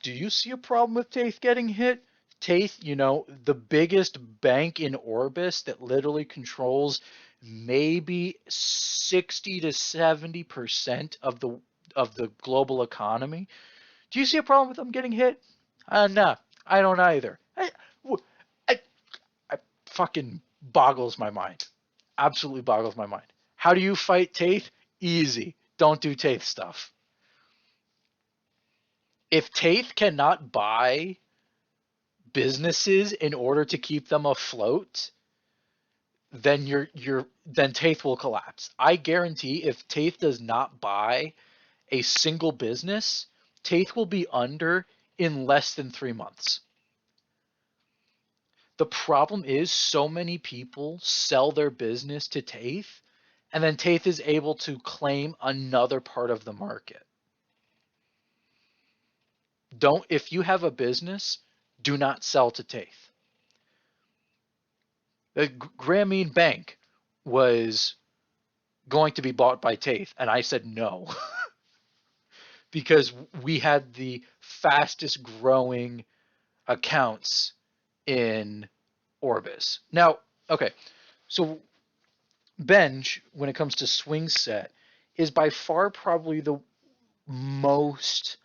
Do you see a problem with Taith getting hit? Taith, the biggest bank in Orbis that literally controls maybe 60 to 70% of the global economy. Do you see a problem with them getting hit? No, I don't either. I fucking boggles my mind. Absolutely boggles my mind. How do you fight Taith? Easy. Don't do Taith stuff. If Taith cannot buy businesses in order to keep them afloat, then then Taith will collapse. I guarantee if Taith does not buy a single business, Taith will be under in less than 3 months. The problem is so many people sell their business to TAFE, and then TAFE is able to claim another part of the market. If you have a business, do not sell to TAFE. The Grameen Bank was going to be bought by TAFE, and I said no because we had the fastest growing accounts in Orbis. Now, okay, so Benj, when it comes to swing set, is by far probably the most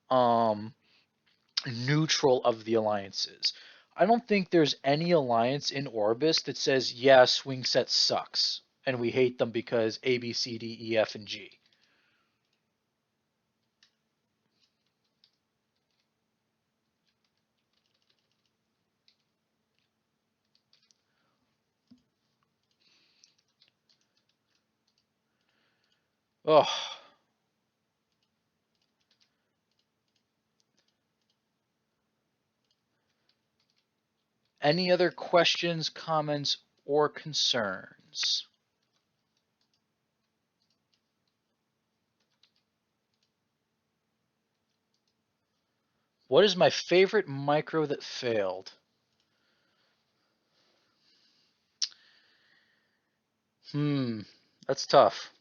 um, neutral of the alliances. I don't think there's any alliance in Orbis that says, yeah, swing set sucks, and we hate them because A, B, C, D, E, F, and G. Oh, any other questions, comments, or concerns? What is my favorite micro that failed? That's tough.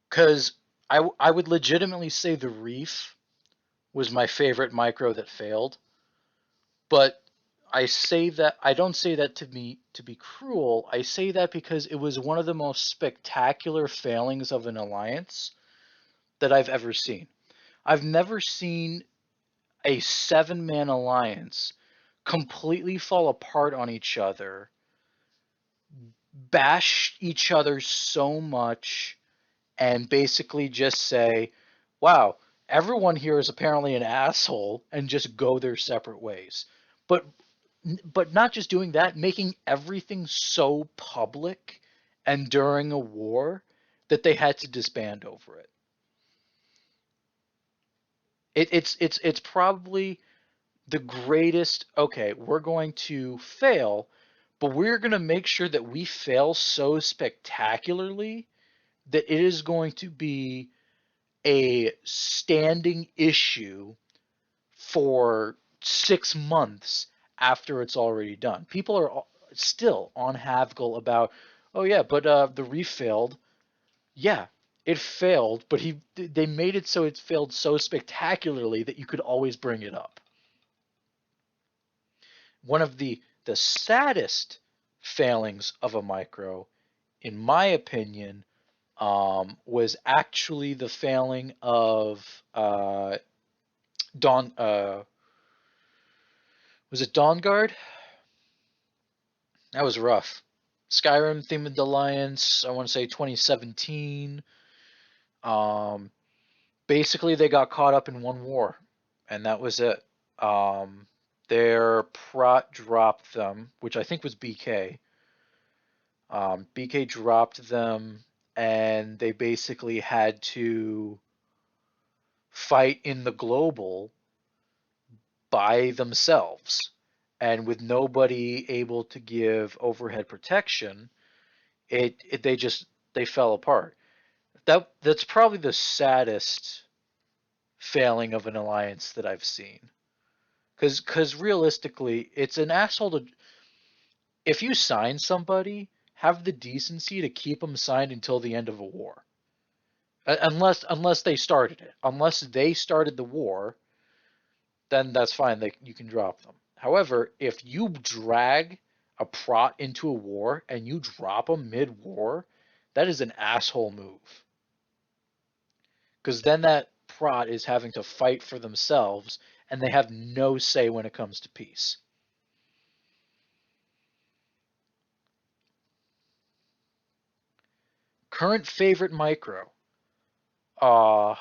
Because I would legitimately say the Reef was my favorite micro that failed, but I don't say that to be cruel. I say that because it was one of the most spectacular failings of an alliance that I've ever seen. I've never seen a 7-man alliance completely fall apart on each other, bash each other so much, and basically just say, wow, everyone here is apparently an asshole, and just go their separate ways. But not just doing that, making everything so public and during a war that they had to disband over it. It's probably the greatest. Okay, we're going to fail, but we're going to make sure that we fail so spectacularly that it is going to be a standing issue for 6 months after it's already done. People are still on Havgul about, oh yeah, but the Reef failed. Yeah, it failed, but they made it so it failed so spectacularly that you could always bring it up. One of the saddest failings of a micro, in my opinion, was actually the failing of Dawn. Was it Dawn Guard? That was rough. Skyrim themed alliance. I want to say 2017. Um, Basically, they got caught up in one war, and that was it. Um, their prot dropped them, which I think was BK. BK dropped them, and they basically had to fight in the global by themselves. And with nobody able to give overhead protection, they fell apart. That's probably the saddest failing of an alliance that I've seen. Because realistically, it's an asshole to, if you sign somebody, have the decency to keep them signed until the end of a war. Unless they started it. Unless they started the war, then that's fine. You can drop them. However, if you drag a prot into a war and you drop them mid-war, that is an asshole move. Because then that prot is having to fight for themselves, and they have no say when it comes to peace. Current favorite micro. Uh,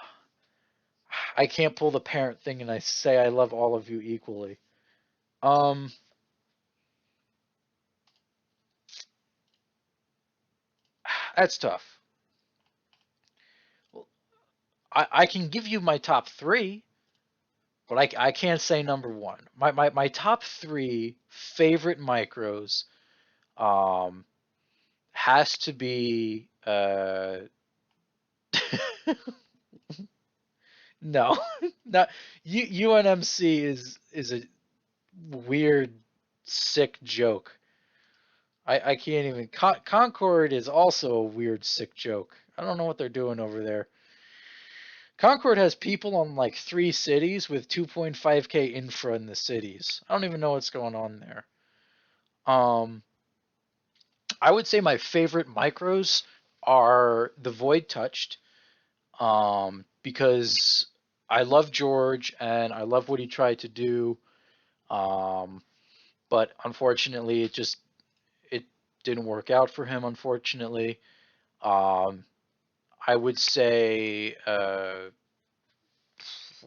I can't pull the parent thing and I say I love all of you equally. Um, that's tough. I can give you my top three. but I can't say number one. My top three favorite micros um, has to be no, not UNMC is a weird, sick joke. I can't even. Concord is also a weird, sick joke. I don't know what they're doing over there. Concord has people on like three cities with 2.5k infra in the cities. I don't even know what's going on there. Um, I would say my favorite micros are the Void Touched, because I love George and I love what he tried to do. Um, but unfortunately, it didn't work out for him. Unfortunately, um, I would say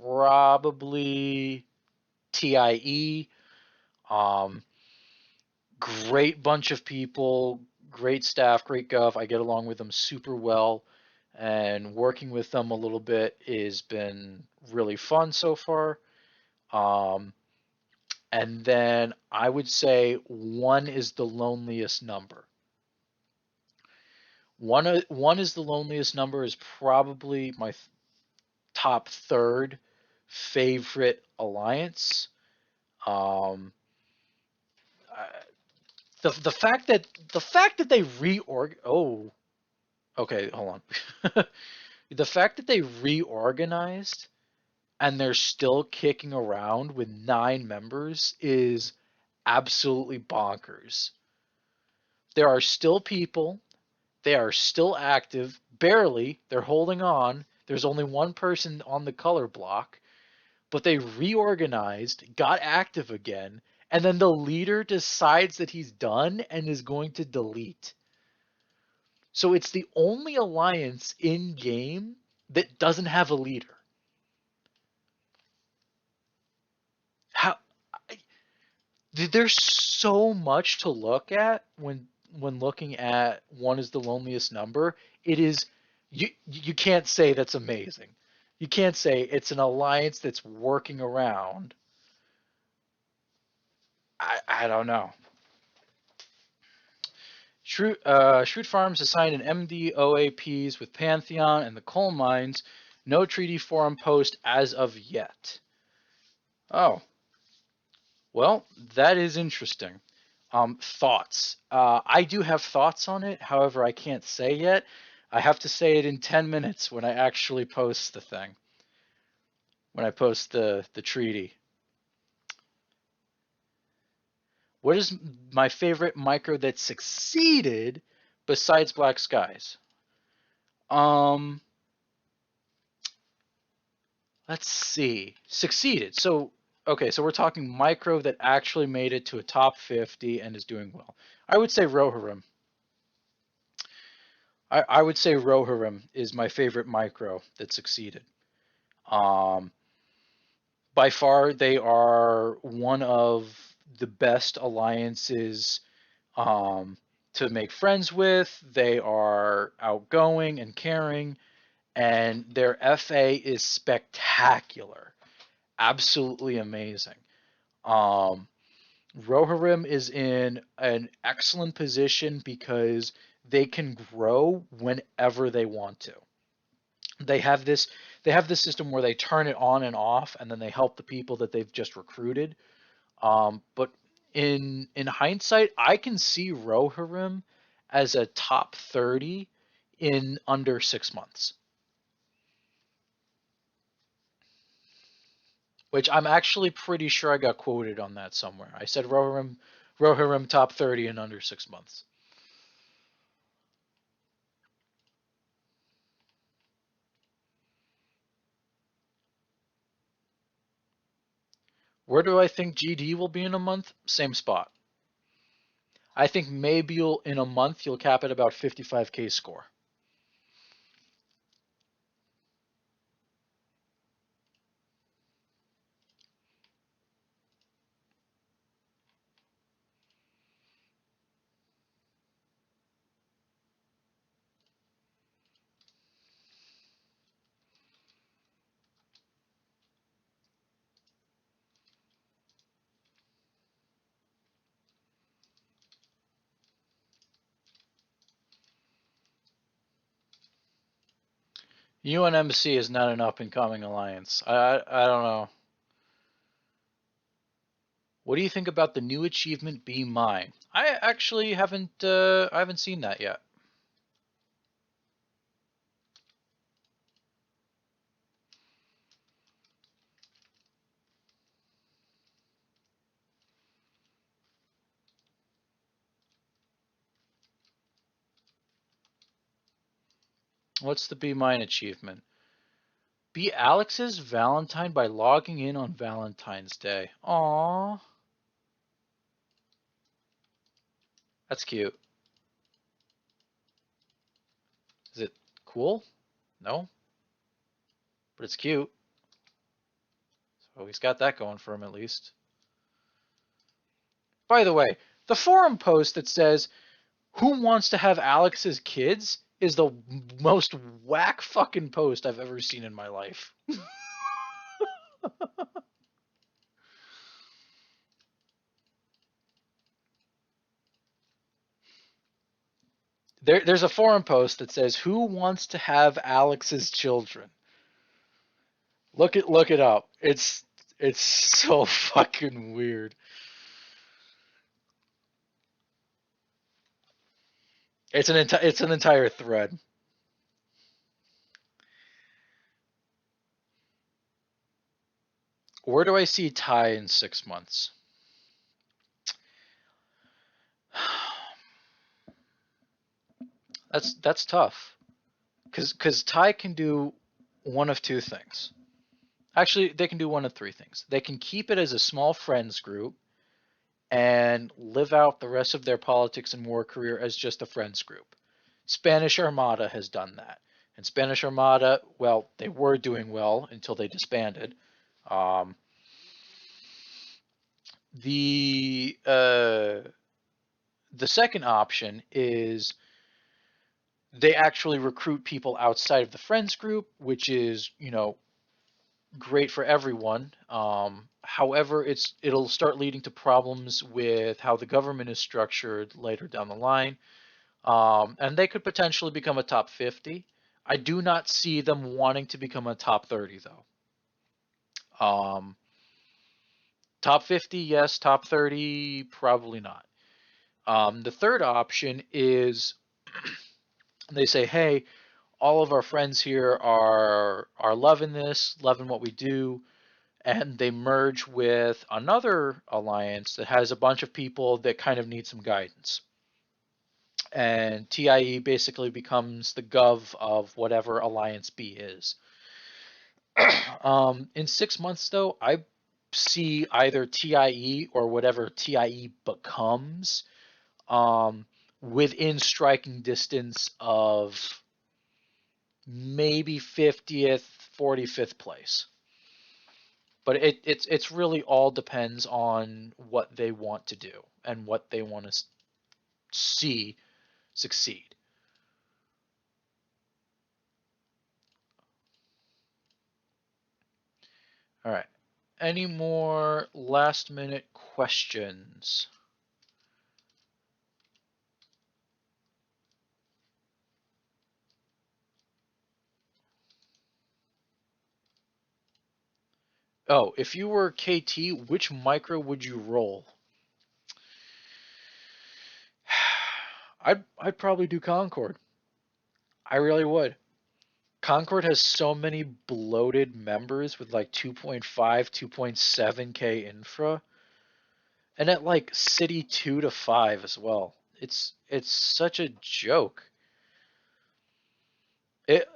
probably TIE. Um, Great bunch of people, great staff, great gov. I get along with them super well, and working with them a little bit has been really fun so far. Um, and then I would say one is the loneliest number. One is the loneliest number is probably my top third favorite alliance. Um, the fact that they reorg oh okay, hold on. The fact that they reorganized and they're still kicking around with 9 members is absolutely bonkers. There are still people, they are still active, barely, they're holding on. There's only one person on the color block, but they reorganized, got active again, and then the leader decides that he's done and is going to delete. So it's the only alliance in game that doesn't have a leader. How there's so much to look at when looking at one is the loneliest number. It is you can't say that's amazing. You can't say it's an alliance that's working around. I don't know. Shrewd Farms assigned an MD OAPs with Pantheon and the coal mines. No treaty forum post as of yet. Oh, well, that is interesting. Thoughts. I do have thoughts on it. However, I can't say yet. I have to say it in 10 minutes when I actually post the thing. When I post the treaty. What is my favorite micro that succeeded besides Black Skies? Um, let's see. Succeeded. So, okay, so we're talking micro that actually made it to a top 50 and is doing well. I would say Rohirrim. I would say Rohirrim is my favorite micro that succeeded. Um, by far, they are one of the best alliances to make friends with. They are outgoing and caring, and their FA is spectacular, absolutely amazing. Um, Rohirrim is in an excellent position because they can grow whenever they want to. they have this they have this system where they turn it on and off, and then they help the people that they've just recruited. But in hindsight, I can see Rohirrim as a top 30 in under 6 months, which I'm actually pretty sure I got quoted on that somewhere. I said Rohirrim top 30 in under 6 months. Where do I think GD will be in a month? Same spot. I think maybe in a month you'll cap at about 55k score. UNMC is not an up-and-coming alliance. I don't know. What do you think about the new achievement Be Mine? I actually haven't seen that yet. What's the Be Mine achievement? Be Alex's Valentine by logging in on Valentine's Day. Aww. That's cute. Is it cool? No, but it's cute. So he's got that going for him at least. By the way, the forum post that says, "Who wants to have Alex's kids?" is the most whack fucking post I've ever seen in my life. There's a forum post that says, "Who wants to have Alex's children?" Look it up. It's so fucking weird. It's an entire thread. Where do I see Ty in 6 months? That's tough. Because Ty can do one of two things. Actually, they can do one of three things. They can keep it as a small friends group and live out the rest of their politics and war career as just a friends group. Spanish Armada has done that. And Spanish Armada, well, they were doing well until they disbanded. Um, the uh, the second option is they actually recruit people outside of the friends group, which is, great for everyone. However, it'll start leading to problems with how the government is structured later down the line, and they could potentially become a top 50. I do not see them wanting to become a top 30 though. Top 50, yes. Top 30, probably not. The third option is they say, hey, all of our friends here are loving this, loving what we do, and they merge with another alliance that has a bunch of people that kind of need some guidance. And TIE basically becomes the gov of whatever Alliance B is. In 6 months, though, I see either TIE or whatever TIE becomes within striking distance of maybe 50th, 45th place. But it's really all depends on what they want to do and what they want to see succeed. All right. Any more last minute questions? Oh, if you were KT, which micro would you roll? I'd probably do Concord. I really would. Concord has so many bloated members with like 2.5, 2.7K infra, and at like city 2 to 5 as well. It's such a joke. It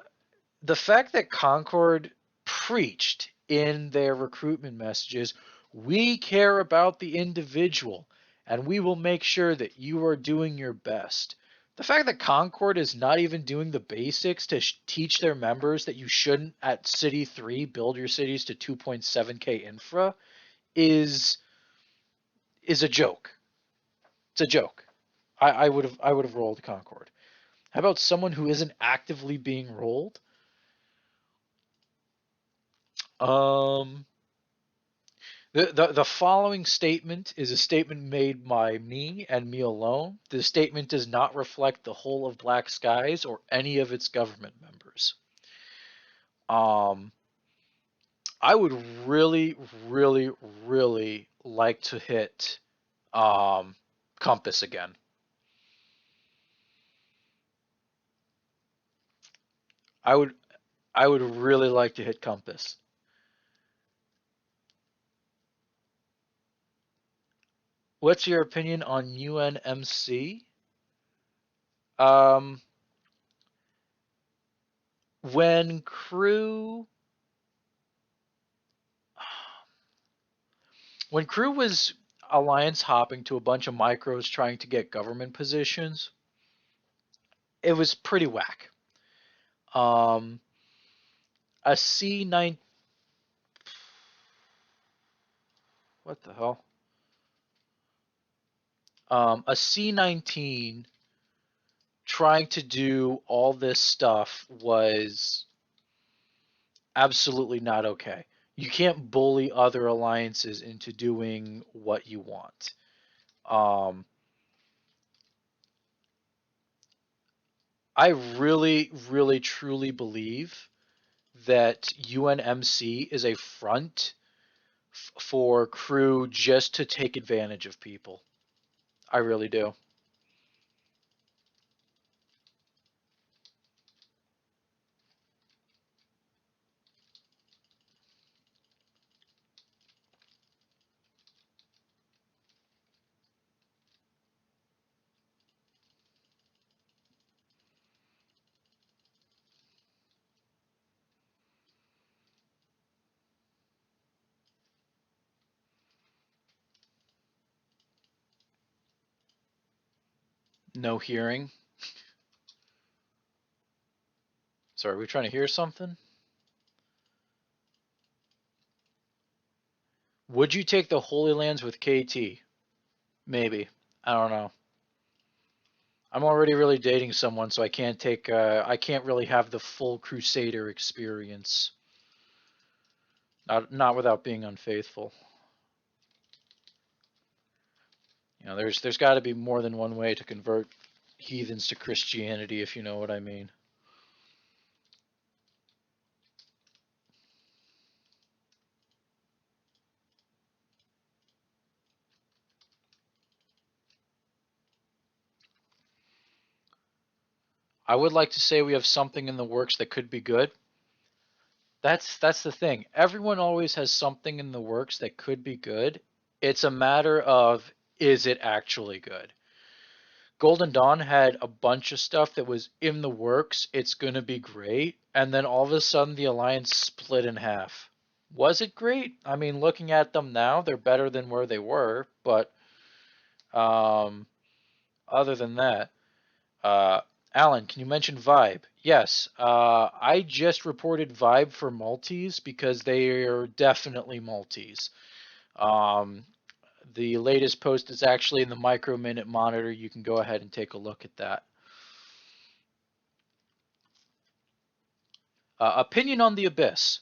The fact that Concord preached in their recruitment messages, we care about the individual and we will make sure that you are doing your best. The fact that Concord is not even doing the basics to teach their members that you shouldn't at City 3 build your cities to 2.7K infra is a joke. It's a joke. I would have rolled Concord. How about someone who isn't actively being rolled? Um, the following statement is a statement made by me and me alone. This statement does not reflect the whole of Black Skies or any of its government members. Um, I would really, really, really like to hit um, Compass again. I would I would really like to hit Compass. What's your opinion on UNMC? Um, when Crew was alliance hopping to a bunch of micros trying to get government positions, it was pretty whack. Um, a C9, what the hell? A C19 trying to do all this stuff was absolutely not okay. You can't bully other alliances into doing what you want. Um, I really, really, truly believe that UNMC is a front for Crew just to take advantage of people. I really do. No hearing. Sorry, are we trying to hear something? Would you take the Holy Lands with KT? Maybe. I don't know. I'm already really dating someone, so I can't really have the full Crusader experience. Not without being unfaithful. You know, there's got to be more than one way to convert heathens to Christianity, if you know what I mean. I would like to say we have something in the works that could be good. That's the thing. Everyone always has something in the works that could be good. It's a matter of, is it actually good? Golden Dawn had a bunch of stuff that was in the works. It's going to be great. And then all of a sudden, the Alliance split in half. Was it great? I mean, looking at them now, they're better than where they were. But um, other than that, uh, Alan, can you mention Vibe? Yes. I just reported Vibe for Maltese because they are definitely Maltese. Um, the latest post is actually in the Micro Minute Monitor. You can go ahead and take a look at that. Opinion on the Abyss.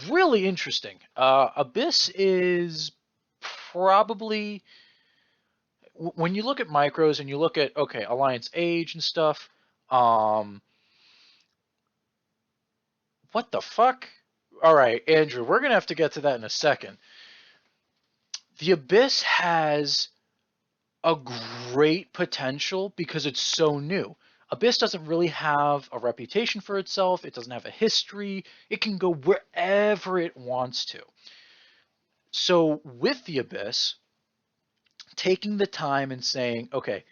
Really interesting. Abyss is probably, when you look at micros and you look at, okay, Alliance Age and stuff, um, what the fuck? All right, Andrew, we're going to have to get to that in a second. The Abyss has a great potential because it's so new. Abyss doesn't really have a reputation for itself. It doesn't have a history. It can go wherever it wants to. So with the Abyss, taking the time and saying, okay,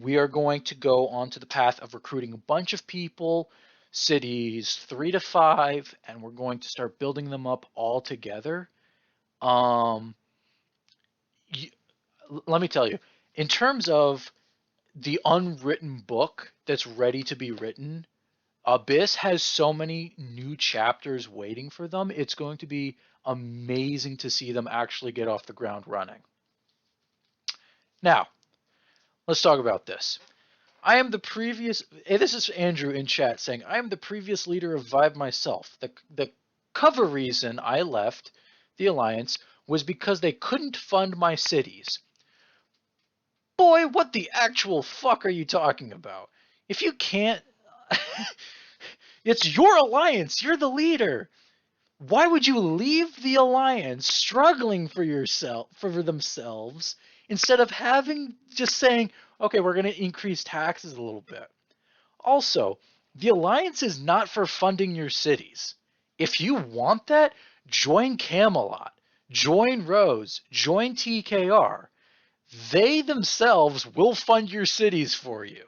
we are going to go onto the path of recruiting a bunch of people, cities 3 to 5, and we're going to start building them up all together. Um, you, let me tell you, in terms of the unwritten book that's ready to be written, Abyss has so many new chapters waiting for them. It's going to be amazing to see them actually get off the ground running. Now, let's talk about this. I am the previous. This is Andrew in chat saying, I am the previous leader of Vibe myself. The cover reason I left the Alliance was because they couldn't fund my cities. Boy, what the actual fuck are you talking about? If you can't. It's your alliance. You're the leader. Why would you leave the alliance struggling for themselves instead of having just saying, okay, we're going to increase taxes a little bit? Also, the alliance is not for funding your cities. If you want that, join Camelot, join Rose, join TKR. They themselves will fund your cities for you.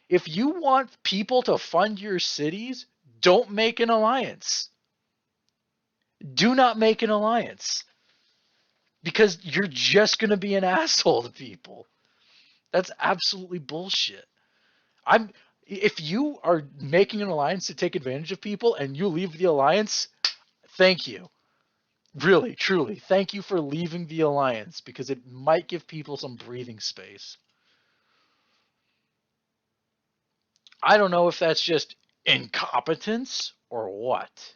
If you want people to fund your cities, don't make an alliance. Do not make an alliance because you're just going to be an asshole to people. That's absolutely bullshit. I'm If you are making an alliance to take advantage of people and you leave the alliance, thank you. Really, truly, thank you for leaving the alliance because it might give people some breathing space. I don't know if that's just incompetence or what.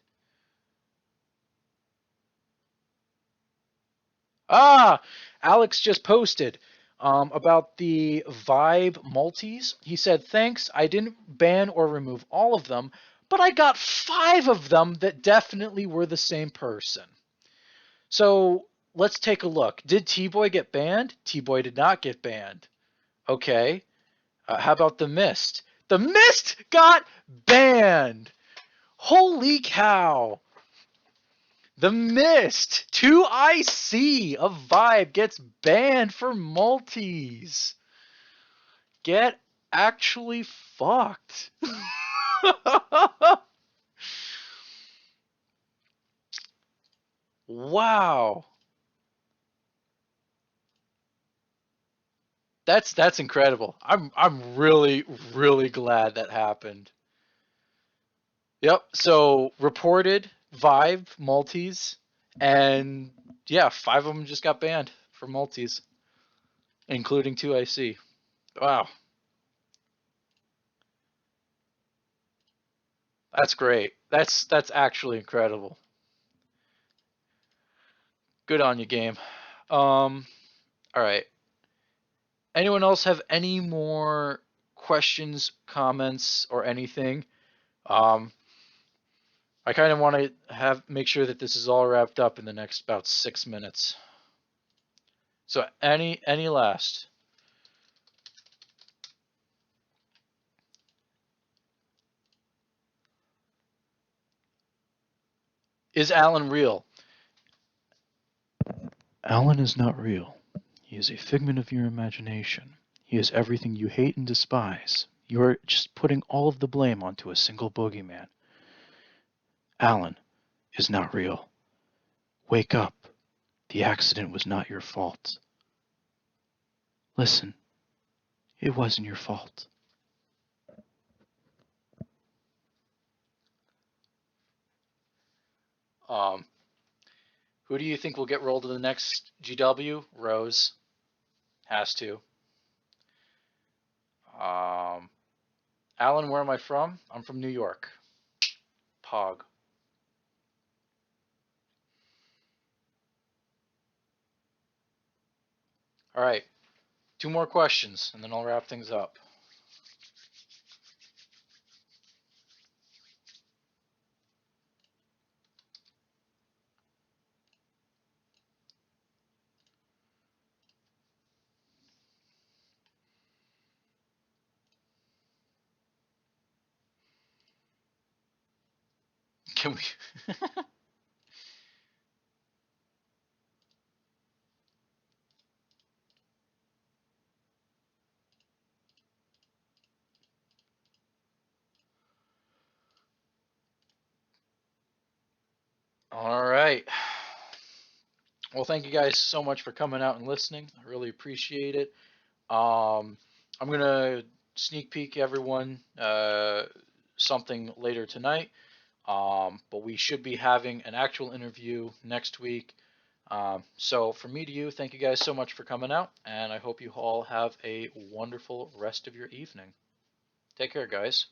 Ah, Alex just posted about the Vibe multis. He said, thanks, I didn't ban or remove all of them, but I got 5 of them that definitely were the same person. So let's take a look. Did T-Boy get banned? T-Boy did not get banned. Okay. How about the Mist? The Mist got banned! Holy cow! The Mist 2IC of Vibe gets banned for multis. Get actually fucked. Wow. That's incredible. I'm really glad that happened. Yep. So reported Vibe multis, and yeah, 5 of them just got banned for multis, including 2IC. Wow, that's great. That's actually incredible. Good on you, game. All right. Anyone else have any more questions, comments, or anything? Um, I kind of want to make sure that this is all wrapped up in the next about 6 minutes. So any last? Is Alan real? Alan is not real. He is a figment of your imagination. He is everything you hate and despise. You are just putting all of the blame onto a single boogeyman. Alan is not real. Wake up. The accident was not your fault. Listen, it wasn't your fault. Um, who do you think will get rolled to the next GW? Rose has to. Um, Alan, where am I from? I'm from New York. Pog. All right, 2 more questions, and then I'll wrap things up. Can we? All right. Well, thank you guys so much for coming out and listening. I really appreciate it. I'm gonna sneak peek everyone something later tonight. But we should be having an actual interview next week. So from me to you, thank you guys so much for coming out, and I hope you all have a wonderful rest of your evening. Take care, guys.